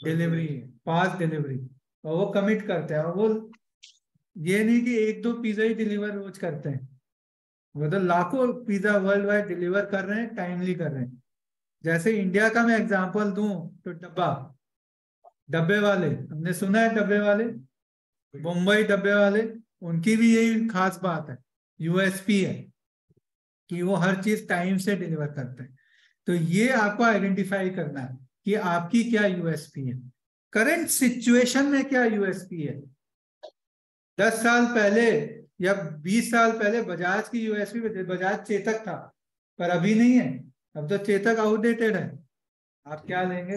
डिलीवरी है, फास्ट डिलीवरी, और वो कमिट करते हैं। और वो ये नहीं कि एक दो पिज्जा ही डिलीवर रोज करते हैं, वो तो लाखों पिज्जा वर्ल्ड वाइड डिलीवर कर रहे हैं, टाइमली कर रहे हैं। जैसे इंडिया का मैं एग्जांपल दूं तो डब्बे वाले, हमने सुना है डब्बे वाले, मुंबई डब्बे वाले, उनकी भी यही खास बात है, यूएसपी है कि वो हर चीज टाइम से डिलीवर करते हैं। तो ये आपको आइडेंटिफाई करना है कि आपकी क्या यूएसपी है, करंट सिचुएशन में क्या यूएसपी है। 10 साल पहले या 20 साल पहले बजाज की यूएसपी बजाज चेतक था, पर अभी नहीं है, अब तो चेतक आउटडेटेड है। आप क्या लेंगे?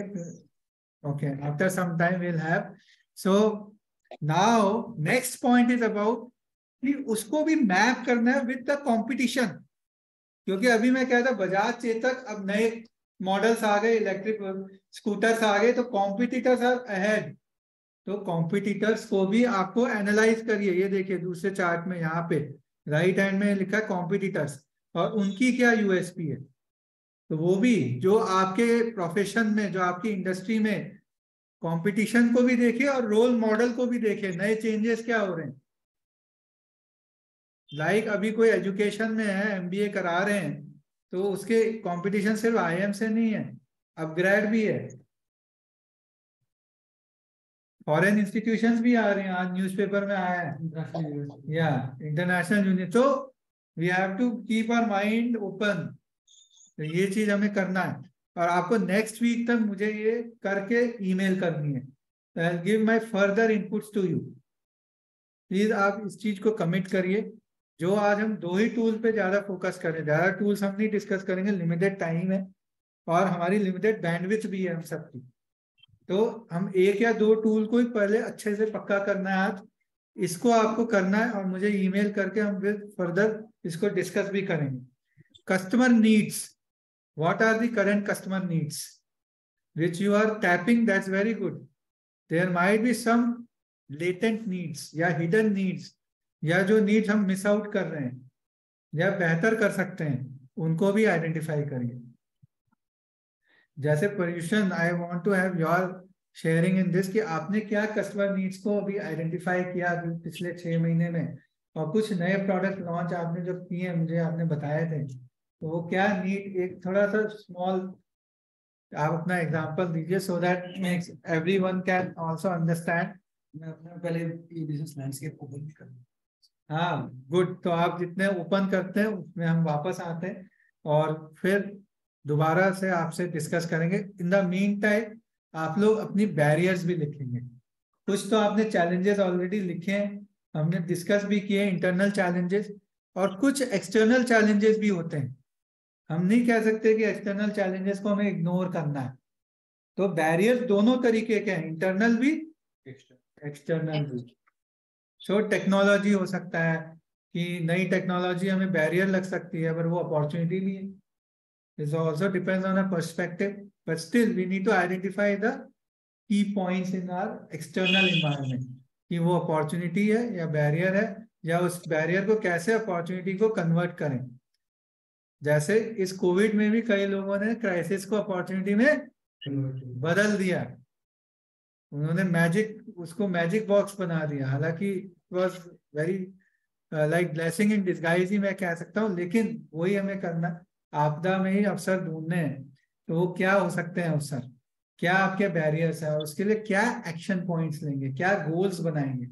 Okay, after some time will have. So now next point is about कि उसको भी मैप करना है विद द कंपटीशन, क्योंकि अभी मैं कहता बजाज चेतक, अब नए मॉडल्स आ गए, इलेक्ट्रिक स्कूटर्स आ गए, तो कॉम्पिटिटर्स आर अहेड। तो कॉम्पिटिटर्स को भी आपको एनालाइज करिए। ये देखिए दूसरे चार्ट में यहाँ पे राइट हैंड में लिखा है कॉम्पिटिटर्स, और उनकी क्या यूएसपी है। तो वो भी जो आपके प्रोफेशन में, जो आपकी इंडस्ट्री में, कंपटीशन को भी देखिए और रोल मॉडल को भी देखिए, नए चेंजेस क्या हो रहे हैं। लाइक अभी कोई एजुकेशन में है, एमबीए करा रहे हैं, तो उसके कंपटीशन सिर्फ आईएम से नहीं है, अपग्रेड भी है, फॉरेन इंस्टीट्यूशंस भी आ रहे हैं। आज न्यूज़पेपर में आया है या इंटरनेशनल यूनिट। तो we have to keep our mind open. तो ये चीज हमें करना है, और आपको नेक्स्ट वीक तक मुझे ये करके ईमेल करनी है। तो I will give my further inputs to you. Please आप इस चीज को कमिट करिए। जो आज हम 2 ही टूल पे ज्यादा फोकस करें, ज्यादा टूल्स हम नहीं डिस्कस करेंगे, लिमिटेड टाइम है और हमारी लिमिटेड बैंडविड्थ भी है हम सबकी। तो हम 1 या 2 टूल को ही पहले अच्छे से पक्का करना है आज, इसको आपको करना है, और मुझे ईमेल करके हम फिर फर्दर इसको डिस्कस भी करेंगे। Customer needs, what are the current customer needs which you are tapping? That's very good. There might be some latent needs या hidden needs, या जो needs हम मिस आउट कर रहे हैं या बेहतर कर सकते हैं, उनको भी आइडेंटिफाई करिए। जैसे pollution, I want to have your sharing in this कि आपने क्या कस्टमर नीड्स को अभी आइडेंटिफाई किया पिछले 6 महीने में, और कुछ नए प्रोडक्ट लॉन्च आपने जो किए मुझे आपने बताए थे, तो वो क्या नीड, एक थोड़ा सा स्मॉल आप अपना एग्जांपल दीजिए, so that makes everyone can also understand. मैं अपना पहले ये बिजनेस लैंडस्केप ओपन भी कर। हाँ गुड। तो आप जितने ओपन करते हैं उसमें हम वापस आते हैं और फिर दोबारा से आपसे डिस्कस करेंगे। इन द मीन टाइम आप लोग अपनी बैरियर्स भी लिखेंगे। कुछ तो आपने चैलेंजेस ऑलरेडी लिखे हैं, हमने डिस्कस भी किए इंटरनल चैलेंजेस, और कुछ एक्सटर्नल चैलेंजेस भी होते हैं। हम नहीं कह सकते कि एक्सटर्नल चैलेंजेस को हमें इग्नोर करना है। तो बैरियर्स दोनों तरीके के हैं, इंटरनल भी एक्सटर्नल भी। सो टेक्नोलॉजी हो सकता है कि नई टेक्नोलॉजी हमें बैरियर लग सकती है, पर वो अपॉर्चुनिटी भी है। This also depends on a perspective, but still we need to identify the key points in our external environment कि वो अपॉर्चुनिटी है या बैरियर है, या उस बैरियर को कैसे अपॉर्चुनिटी को कन्वर्ट करें। जैसे इस कोविड में भी कई लोगों ने क्राइसिस को अपॉर्चुनिटी में बदल दिया, उन्होंने उसको मैजिक बॉक्स बना दिया। हालांकि it was very like blessing in disguise ही मैं कह सकता हूँ, लेकिन वही हमें करना, आपदा में ही अवसर ढूंढने हैं। तो वो क्या हो सकते हैं अवसर, क्या आपके बैरियर्स है, और उसके लिए क्या एक्शन पॉइंट्स लेंगे, क्या गोल्स बनाएंगे।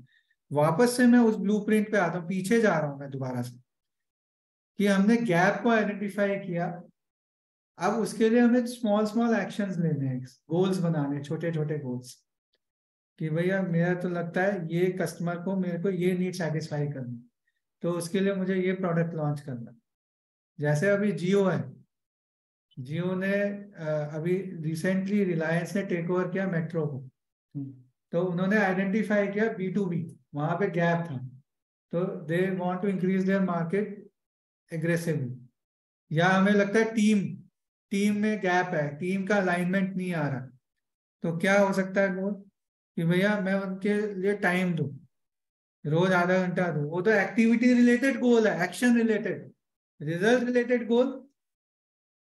वापस से मैं उस ब्लूप्रिंट पे आता हूँ, पीछे जा रहा हूँ मैं दोबारा से, कि हमने गैप को आइडेंटिफाई किया। अब उसके लिए हमें स्मॉल एक्शंस लेने हैं, गोल्स बनाने, छोटे छोटे गोल्स, कि भैया मेरा तो लगता है ये कस्टमर को, मेरे को ये नीड सेटिस्फाई करनी, तो उसके लिए मुझे ये प्रोडक्ट लॉन्च करना। जैसे अभी जियो है, जियो ने अभी रिसेंटली रिलायंस ने टेक ओवर किया मेट्रो को, तो उन्होंने आइडेंटिफाई किया B2B, वहां पे गैप था, तो they want to increase their market aggressively. या हमें लगता है टीम में गैप है, टीम का अलाइनमेंट नहीं आ रहा, तो क्या हो सकता है गोल कि भैया मैं उनके लिए टाइम दूं, रोज आधा घंटा दूं। वो तो एक्टिविटी रिलेटेड गोल है, एक्शन रिलेटेड। रिजल्ट रिलेटेड गोल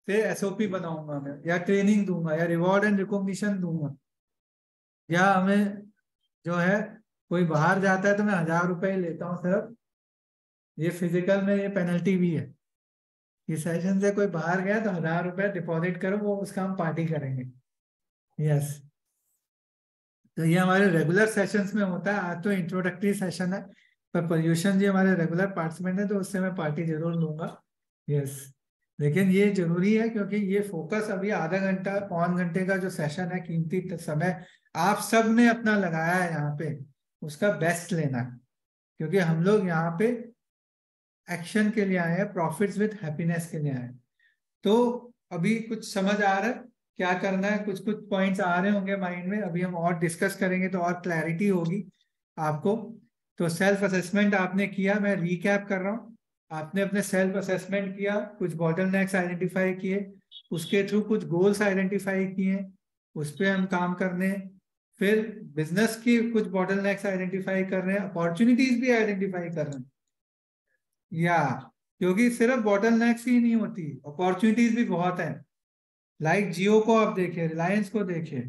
फिर एसओपी बनाऊंगा मैं, या ट्रेनिंग दूंगा, या रिवॉर्ड एंड रिकॉग्निशन दूंगा, या हमें जो है कोई बाहर जाता है तो मैं 1000 रुपए लेता हूँ सिर्फ, ये फिजिकल में ये पेनल्टी भी है कि सेशन से कोई बाहर गया तो 1000 रुपए डिपॉजिट करो, वो उसका हम पार्टी करेंगे। यस, तो ये हमारे रेगुलर सेशंस में होता है। आज तो इंट्रोडक्टरी सेशन है, पर पॉल्यूशन जी हमारे रेगुलर पार्टिसिपेंट है, तो उससे मैं पार्टी जरूर लूंगा। यस, लेकिन ये जरूरी है क्योंकि ये फोकस अभी आधा घंटा पौन घंटे का जो सेशन है, कीमती समय आप सब ने अपना लगाया है यहाँ पे, उसका बेस्ट लेना है, क्योंकि हम लोग यहाँ पे एक्शन के लिए आए हैं, प्रॉफिट्स विद हैप्पीनेस के लिए आए हैं। तो अभी कुछ समझ आ रहा है क्या करना है, कुछ कुछ पॉइंट्स आ रहे होंगे माइंड में, अभी हम और डिस्कस करेंगे तो और क्लैरिटी होगी आपको। तो सेल्फ असेसमेंट आपने किया, मैं रीकैप कर रहा हूँ। आपने अपने सेल्फ असेसमेंट किया, कुछ बॉटलनेक्स आइडेंटिफाई किए, उसके थ्रू कुछ गोल्स आइडेंटिफाई किए, उस पर हम काम करने। फिर बिजनेस की कुछ बॉटलनेक्स आइडेंटिफाई कर रहे हैं, अपॉर्चुनिटीज भी आइडेंटिफाई कर रहे हैं, या क्योंकि सिर्फ बॉटलनेक्स ही नहीं होती, अपॉर्चुनिटीज भी बहुत है। लाइक जियो को आप देखिए, रिलायंस को देखिए,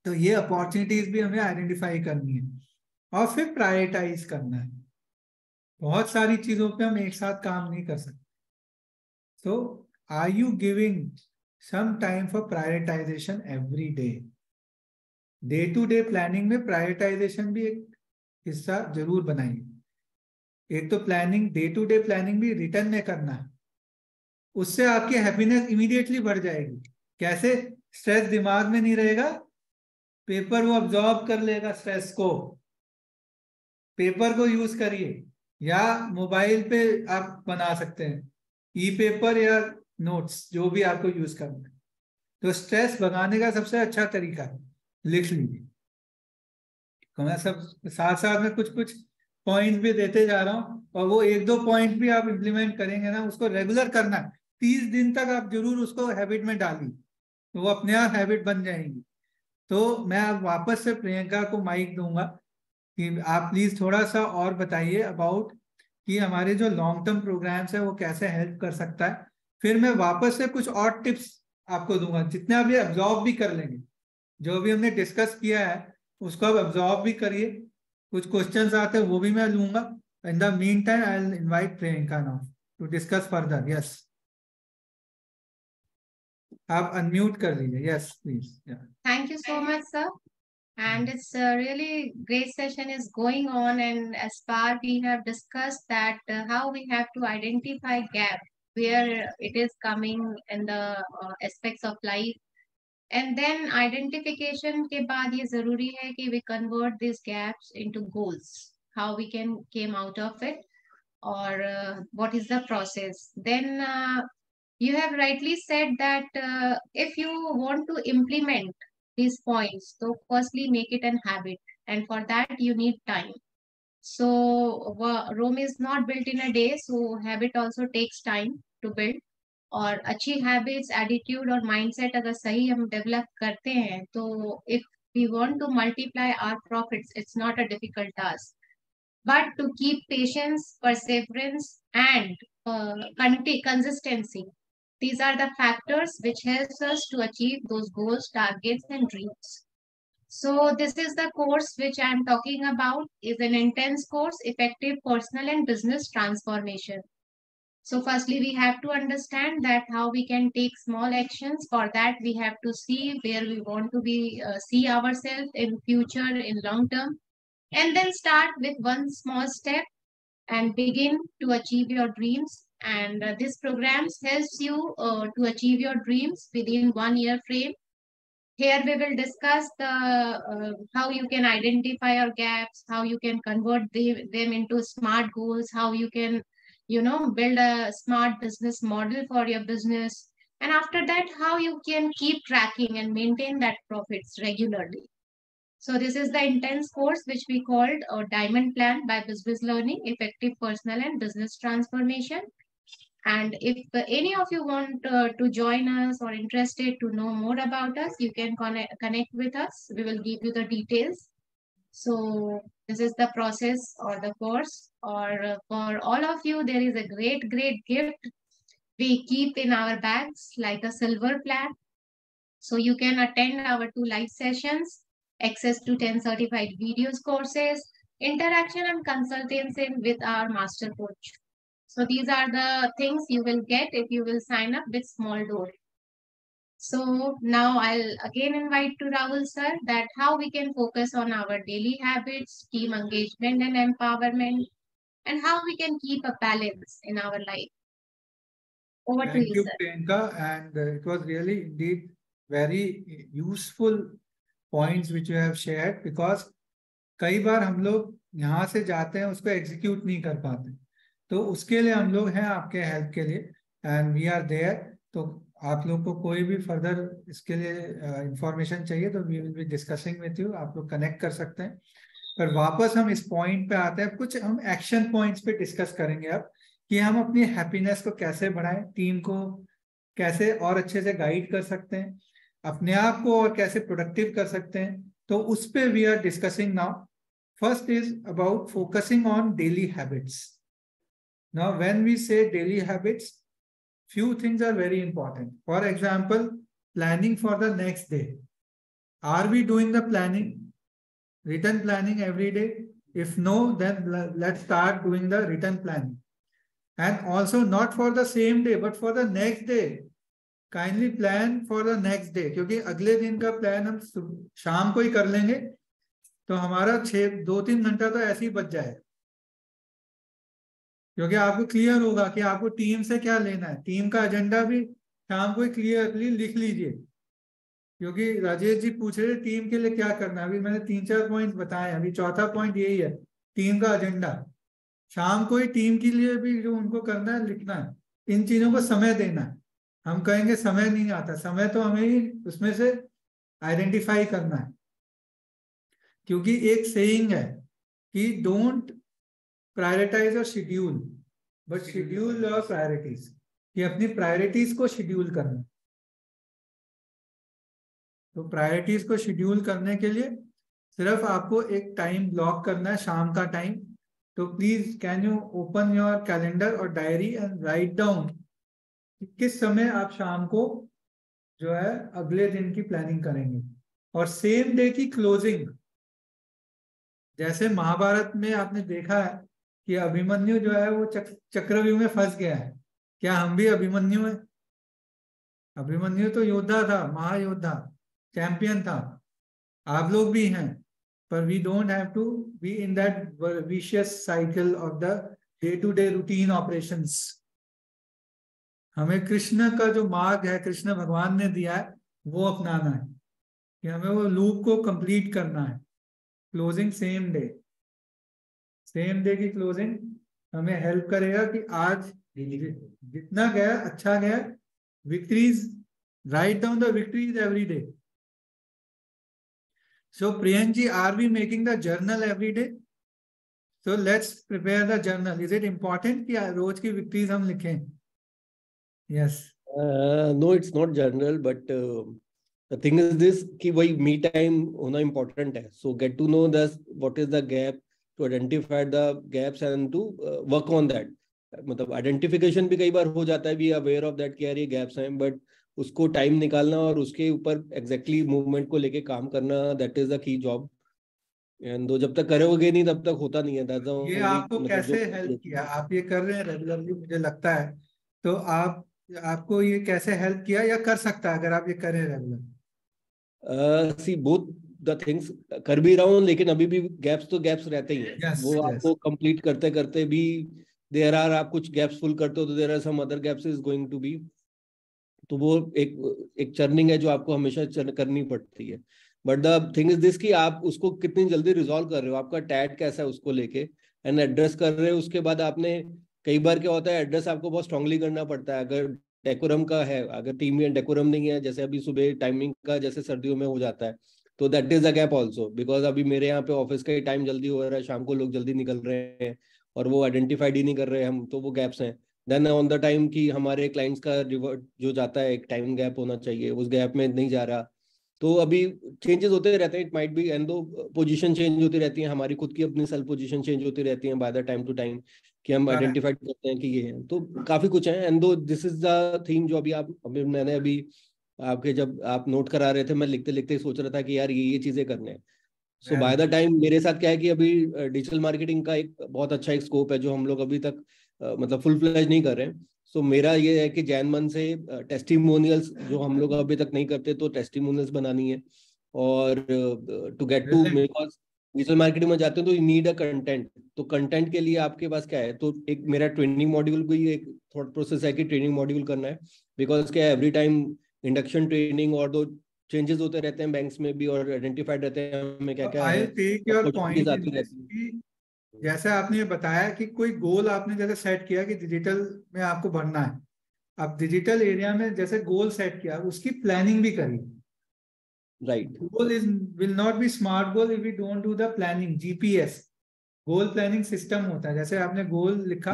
तो ये अपॉर्चुनिटीज भी हमें आइडेंटिफाई करनी है और फिर प्रायोरिटाइज करना है। बहुत सारी चीजों पे हम एक साथ काम नहीं कर सकते। So are you giving some time for prioritization every day? Day to day planning में प्रायोरिटाइजेशन भी एक हिस्सा जरूर बनाइए। एक तो planning, day to day planning भी रिटर्न में करना है, उससे आपकी हैप्पीनेस इमीडिएटली बढ़ जाएगी। कैसे? स्ट्रेस दिमाग में नहीं रहेगा, पेपर वो अब्जॉर्ब कर लेगा स्ट्रेस को। पेपर को यूज करिए, या मोबाइल पे आप बना सकते हैं ई पेपर या नोट्स, जो भी आपको यूज करना है। तो स्ट्रेस भगाने का सबसे अच्छा तरीका है लिख लीजिए। तो मैं सब साथ साथ में कुछ कुछ पॉइंट भी देते जा रहा हूँ, और वो एक दो पॉइंट भी आप इम्प्लीमेंट करेंगे ना, उसको रेगुलर करना है। 30 दिन तक आप जरूर उसको हैबिट में डालिए, तो वो अपने आप हैबिट बन जाएंगी। तो मैं अब वापस से प्रियंका को माइक दूंगा कि आप प्लीज थोड़ा सा और बताइए अबाउट कि हमारे जो लॉन्ग टर्म प्रोग्राम्स है वो कैसे हेल्प कर सकता है। फिर मैं वापस से कुछ और टिप्स आपको दूंगा, जितने आप ये अब्जॉर्ब भी कर लेंगे, जो भी हमने डिस्कस किया है उसको आप अब्जॉर्ब भी करिए। कुछ क्वेश्चंस आते हैं वो भी मैं लूंगा। In the meantime I will invite Priyanka now to discuss further. Yes, आप अनम्यूट कर लीजिए। Yes please. Thank you so much, sir. And it's a really great session is going on. And as far we have discussed that how we have to identify gap where it is coming in the aspects of life. And then identification के बाद ये जरूरी है कि we convert these gaps into goals. How we can came out of it, or what is the process. Then you have rightly said that if you want to implement these points, so firstly make it an habit, and for that you need time. So Rome is not built in a day, so habit also takes time to build. और अच्छी habits, attitude और mindset अगर सही हम develop करते हैं, तो if we want to multiply our profits, it's not a difficult task, but to keep patience, perseverance and consistency. These are the factors which helps us to achieve those goals, targets, and dreams. So this is the course which I am talking about, is an intense course, effective personal and business transformation. So firstly, we have to understand that how we can take small actions. For that, we have to see where we want to be, see ourselves in future, in long term, and then start with one small step and begin to achieve your dreams. And this program helps you to achieve your dreams within 1 year frame. Here we will discuss the how you can identify your gaps, how you can convert them into smart goals, how you can build a smart business model for your business, and after that how you can keep tracking and maintain that profits regularly. So this is the intense course which we called Diamond Plan by Business Learning, Effective Personal and Business Transformation. And if any of you want to join us or interested to know more about us, you can connect with us. We will give you the details. So this is the process or the course, or for all of you, there is a great gift we keep in our bags, like a silver plaque. So you can attend our 2 live sessions, access to 10 certified videos courses, interaction and consultation with our master coach. So these are the things you will get if you will sign up with small door. So now I'll again invite to Rahul sir that how we can focus on our daily habits, team engagement and empowerment, and how we can keep a balance in our life. Over to Thank you, you, sir. Priyanka, and it was really indeed very useful points which you have shared, because कई बार हम लोग यहाँ से जाते हैं उसको execute नहीं कर पाते, तो उसके लिए हम लोग हैं आपके हेल्प के लिए, एंड वी आर देयर. तो आप लोग को कोई भी फर्दर इसके लिए इंफॉर्मेशन चाहिए तो we will be discussing with you, आप लोग कनेक्ट कर सकते हैं. पर वापस हम इस पॉइंट पे आते हैं, कुछ हम एक्शन पॉइंट्स पे डिस्कस करेंगे अब कि हम अपनी हैप्पीनेस को कैसे बढ़ाएं, टीम को कैसे और अच्छे से गाइड कर सकते हैं, अपने आप को और कैसे प्रोडक्टिव कर सकते हैं. तो उस पे we are discussing now. First is about focusing on daily habits. Now, when we say daily habits, few things are very important. For example, planning for the next day. Are we doing the planning, written planning every day? If no, then let's start doing the written planning. And also not for the same day, but for the next day. Kindly plan for the next day. क्योंकि अगले दिन का plan हम शाम को ही कर लेंगे तो हमारा 2-3 घंटा तो ऐसे ही बच जाए, क्योंकि आपको क्लियर होगा कि आपको टीम से क्या लेना है. टीम का एजेंडा भी शाम को क्लियरली लिख लीजिए, क्योंकि राजेश जी पूछ रहे टीम के लिए क्या करना है. अभी मैंने 3-4 पॉइंट बताए, अभी चौथा पॉइंट यही है, टीम का एजेंडा. शाम को ही टीम के लिए भी जो उनको करना है लिखना है. इन चीजों को समय देना है. हम कहेंगे समय नहीं आता, समय तो हमें ही उसमें से आइडेंटिफाई करना है. क्योंकि एक सेइंग है कि डोंट प्रायोरिटाइज और शेड्यूल, बट शेड्यूल और प्रायोरिटीज, कि अपनी प्रायोरिटीज को शेड्यूल करना. तो प्रायोरिटीज को शेड्यूल करने के लिए सिर्फ आपको एक टाइम ब्लॉक करना है, शाम का टाइम. तो please can you open your calendar और डायरी एंड राइट डाउन किस समय आप शाम को जो है अगले दिन की प्लानिंग करेंगे. और सेम डे की क्लोजिंग, जैसे महाभारत में आपने देखा है कि अभिमन्यु जो है वो चक्रव्यूह में फंस गया है. क्या हम भी अभिमन्यु हैं? अभिमन्यु तो योद्धा था, महायोद्धा, चैंपियन था. आप लोग भी हैं, पर we don't have to be in that vicious cycle of the day to day routine operations. हमें कृष्ण का जो मार्ग है, कृष्ण भगवान ने दिया है, वो अपनाना है कि हमें वो लूप को कंप्लीट करना है. क्लोजिंग सेम डे की क्लोजिंग हमें हेल्प करेगा कि आज जितना गया अच्छा गया. Victories, write down the victories every day. So Priyank ji, are we making the journal every day? So let's prepare the journal. Is it important कि रोज की विक्ट्रीज हम लिखें? Yes. No, it's not journal, but the thing is this कि वही me time होना important है. So get to know this, what is the gap, to identify the gaps and to work on that. मतलब identification भी कई बार हो जाता है, be aware of that कि यार ये gaps हैं, but उसको time निकालना और उसके ऊपर exactly movement को लेके काम करना, that is the key job. And जब तक करोगे नहीं तब तक होता नहीं है. ये आपको कैसे हेल्प किया? आप ये कर रहे हैं रेगुलरली मुझे लगता है, तो आपको ये कैसे हेल्प किया या कर सकता है अगर आप ये करें regular? See both the things कर भी रहा हूँ, लेकिन अभी भी गैप्स तो गैप्स रहते ही हैं. वो आपको कंप्लीट करते करते भी देयर आर, आप कुछ गैप्स फुल करते हो तो there are some other gaps is going to be. तो वो एक चर्निंग है जो आपको हमेशा करनी पड़ती है. But the thing is this कि आप उसको कितनी जल्दी रिजॉल्व कर रहे हो, आपका टैट कैसा है उसको लेके एंड एड्रेस कर रहे हो. उसके बाद आपने कई बार क्या होता है, एड्रेस आपको बहुत स्ट्रांगली करना पड़ता है. अगर डेकोरम का है, अगर टीम में डेकोरम नहीं है, जैसे अभी सुबह टाइमिंग का जैसे सर्दियों में हो जाता है, तो that is a gap also. Because अभी मेरे यहाँ पे ऑफिस का ही टाइम जल्दी हो रहा है, शाम को लोग जल्दी निकल रहे हैं और वो आइडेंटिफाइड ही नहीं कर रहे हैं हम, तो वो गैप्स हैं. देन ऑन द टाइम कि हमारे क्लाइंट्स का रिवर्ट जो जाता है, एक टाइम गैप होना चाहिए, उस गैप में नहीं जा रहा। तो अभी चेंजेस होते रहते हैं, इट माइट बी एंड दो पोजीशन चेंज होती रहती हैं, हमारी खुद की अपनी सेल्फ पोजीशन चेंज होती रहती हैं by the time to time, कि हम आइडेंटिफाई करते हैं कि ये है। तो काफी कुछ है, एंड दो दिस इज द थीम जो मैंने अभी आपके जब आप नोट करा रहे थे, मैं लिखते लिखते सोच रहा था कि यार ये चीजें करने हैं। सो बाय द टाइम मेरे साथ क्या है कि अभी डिजिटल मार्केटिंग का एक बहुत अच्छा एक स्कोप है जो हम लोग अभी तक मतलब फुल फ्लेज नहीं कर रहे हैं। सो मेरा ये है कि जैन मन से टेस्टिमोनियल्स जो हम लोग अभी तक नहीं करते, तो टेस्टिमोनियल्स बनानी है। और to get to, because digital marketing में जाते हैं तो यू नीड अ कंटेंट। तो कंटेंट के लिए आपके पास क्या है, तो एक मेरा ट्रेनिंग मॉड्यूल भी एक थॉट प्रोसेस है कि ट्रेनिंग मॉड्यूल करना है। बिकॉज क्या है, एवरी टाइम इंडक्शन ट्रेनिंग और दो चेंजेस होते रहते हैं बैंक्स में भी, और आइडेंटिफाइड रहते हैं हमें क्या क्या है, पॉइंट आती रहती है। जैसे आपने ये बताया कि कोई गोल आपने जैसे सेट किया कि डिजिटल में आपको बढ़ना है, अब डिजिटल एरिया में जैसे गोल सेट किया, उसकी प्लानिंग भी करी। Right, goal is will not be smart goal if we don't do the planning. GPS goal planning system होता है। जैसे आपने गोल लिखा,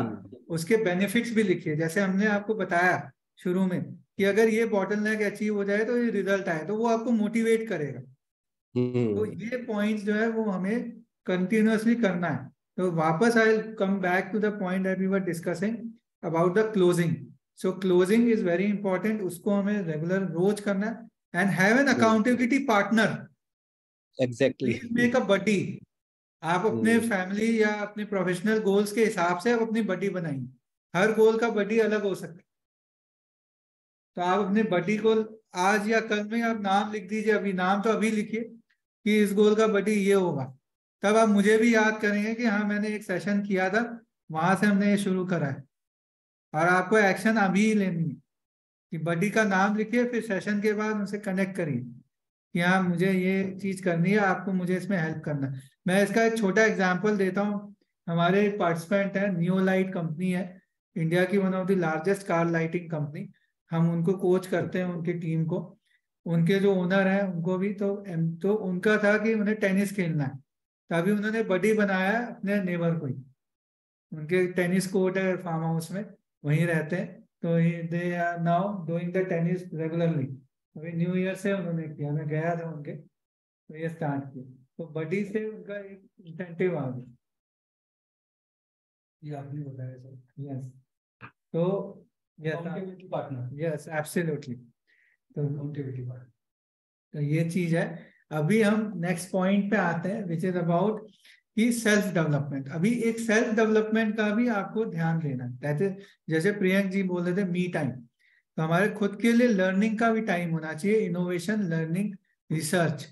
उसके बेनिफिट्स भी लिखिए। जैसे हमने आपको बताया शुरू में कि अगर ये बॉटलनेक अचीव हो जाए तो ये रिजल्ट आए, तो वो आपको मोटिवेट करेगा। तो ये पॉइंट्स जो है वो हमें कंटिन्यूअसली करना है। तो वापस I will come back to the point that we were discussing about the closing. So closing is very important, उसको हमें रेगुलर रोज करना है। And have an accountability partner. Exactly, please make a buddy. आप अपने फैमिली या अपने professional goals के हिसाब से आप अपनी बडी बनाइए। हर गोल का बडी अलग हो सकता है। तो आप अपने बडी को आज या कल में आप नाम लिख दीजिए। अभी नाम तो अभी लिखिए कि इस गोल का बडी ये होगा। तब आप मुझे भी याद करेंगे कि हाँ मैंने एक सेशन किया था, वहां से हमने ये शुरू करा है। और आपको एक्शन अभी ही लेनी है कि बडी का नाम लिखिए, फिर सेशन के बाद उनसे कनेक्ट करिए कि हाँ मुझे ये चीज करनी है, आपको मुझे इसमें हेल्प करना है। मैं इसका एक छोटा एग्जाम्पल देता हूँ। हमारे पार्टिसिपेंट है, नियोलाइट कंपनी है, इंडिया की one of the largest car lighting company. हम उनको कोच करते हैं, उनकी टीम को। उनके जो ओनर हैं उनको भी तो उनका था कि उन्हें टेनिस खेलना है, तभी उन्होंने बडी बनाया अपने नेबर को ही। उनके टेनिस कोर्ट है फार्म हाउस में, वहीं रहते हैं। तो they are now doing the tennis regularly. अभी न्यू ईयर से उन्होंने किया, मैं गया था उनके, तो ये स्टार्ट किया। तो बडी से उनका एक इंसेंटिव आ गया। ये आपने बताया सर। यस, तो अकाउंटेबिलिटी पार्टनर। Yes absolutely. तो अकाउंटेबिलिटी पार्टनर, तो ये चीज है। अभी हम नेक्स्ट पॉइंट पे आते हैं, विच इज अबाउट कि सेल्फ डेवलपमेंट। अभी एक सेल्फ डेवलपमेंट का भी आपको ध्यान देना है। जैसे प्रियंक जी बोल रहे थे मी टाइम, तो हमारे खुद के लिए लर्निंग का भी टाइम होना चाहिए। Innovation, learning, research.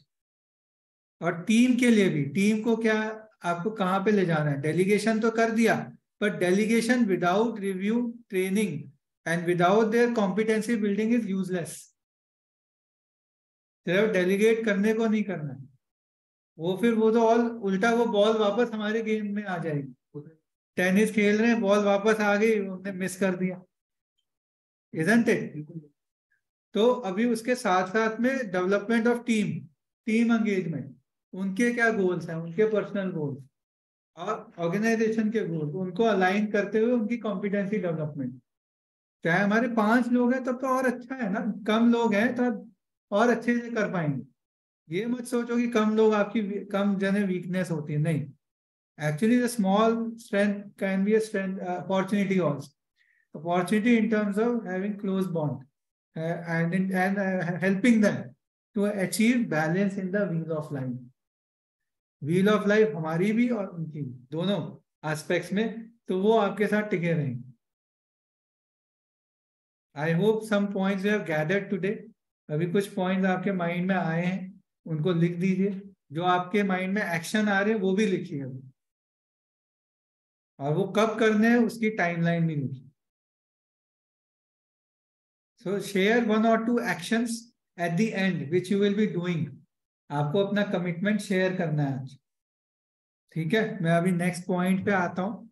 और टीम के लिए भी, टीम को क्या आपको कहाँ पे ले जाना है। डेलीगेशन तो कर दिया, पर delegation without review, training and without their competency building is useless. सिर्फ डेलीगेट करने को नहीं करना, वो फिर वो तो ऑल उल्टा, वो बॉल वापस हमारे गेम में आ जाएगी। टेनिस खेल रहे हैं, बॉल वापस आ गई, उन्होंने मिस कर दिया, इजंट इट। तो अभी उसके साथ साथ में development of team, team engagement, उनके क्या गोल्स हैं, उनके पर्सनल गोल्स और ऑर्गेनाइजेशन के गोल्स, उनको अलाइन करते हुए उनकी कॉम्पिटेंसी डेवलपमेंट। चाहे हमारे 5 लोग हैं तब तो और अच्छा है ना, कम लोग हैं तब और अच्छे से कर पाएंगे। ये मत सोचो कि कम लोग आपकी कम जने वीकनेस होती है, नहीं। Actually the small strength can be a strength, opportunity also. Opportunity in terms of having close bond and helping them to achieve balance in the wheel of life. Wheel of life हमारी भी और उनकी भी, दोनों aspects में, तो वो आपके साथ टिके रहेंगे। I hope some points you have gathered today. अभी कुछ पॉइंट्स आपके माइंड में आए हैं, उनको लिख दीजिए। जो आपके माइंड में एक्शन आ रहे हैं वो भी लिखिए, और वो कब करने हैं उसकी टाइमलाइन भी लिखिए। So share 1 or 2 actions at the end which you will be doing. आपको अपना कमिटमेंट शेयर करना है आज, ठीक है। मैं अभी नेक्स्ट पॉइंट पे आता हूँ,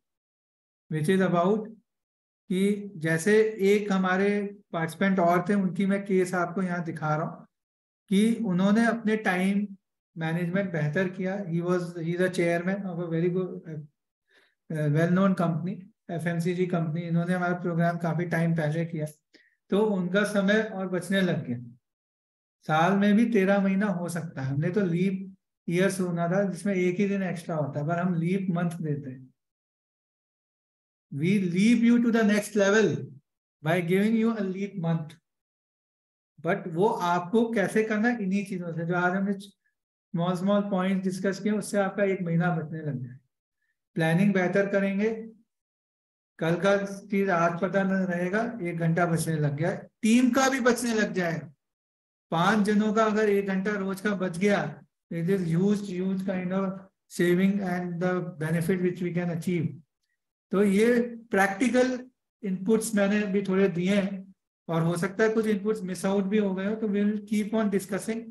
विच इज अबाउट कि जैसे एक हमारे पार्टिसिपेंट और थे, उनकी मैं केस आपको यहाँ दिखा रहा हूँ कि उन्होंने अपने टाइम मैनेजमेंट बेहतर किया। He is a chairman of a very good well known company, FMCG company, इन्होंने हमारा प्रोग्राम काफी टाइम पहले किया, तो उनका समय और बचने लग गया। साल में भी 13 महीना हो सकता है। हमने तो लीप ईयर्स होना था जिसमें एक ही दिन एक्स्ट्रा होता है, पर हम लीप मंथ देते हैं। We leave you to the next level by giving you a leap month, but वो आपको कैसे करना है इन्हीं चीजों से, जो आज हमने स्मॉल स्मॉल पॉइंट डिस्कस किए, उससे आपका 1 महीना बचने लग जाए। प्लानिंग बेहतर करेंगे, कल का चीज आज पता नहीं रहेगा, 1 घंटा बचने लग गया, टीम का भी बचने लग जाएगा। 5 जनों का अगर 1 घंटा रोज का बच गया, it is huge kind of saving and the benefit which we can achieve. तो ये प्रैक्टिकल इनपुट्स मैंने भी थोड़े दिए हैं, और हो सकता है कुछ इनपुट्स मिस आउट भी हो गए हो, तो we will keep on discussing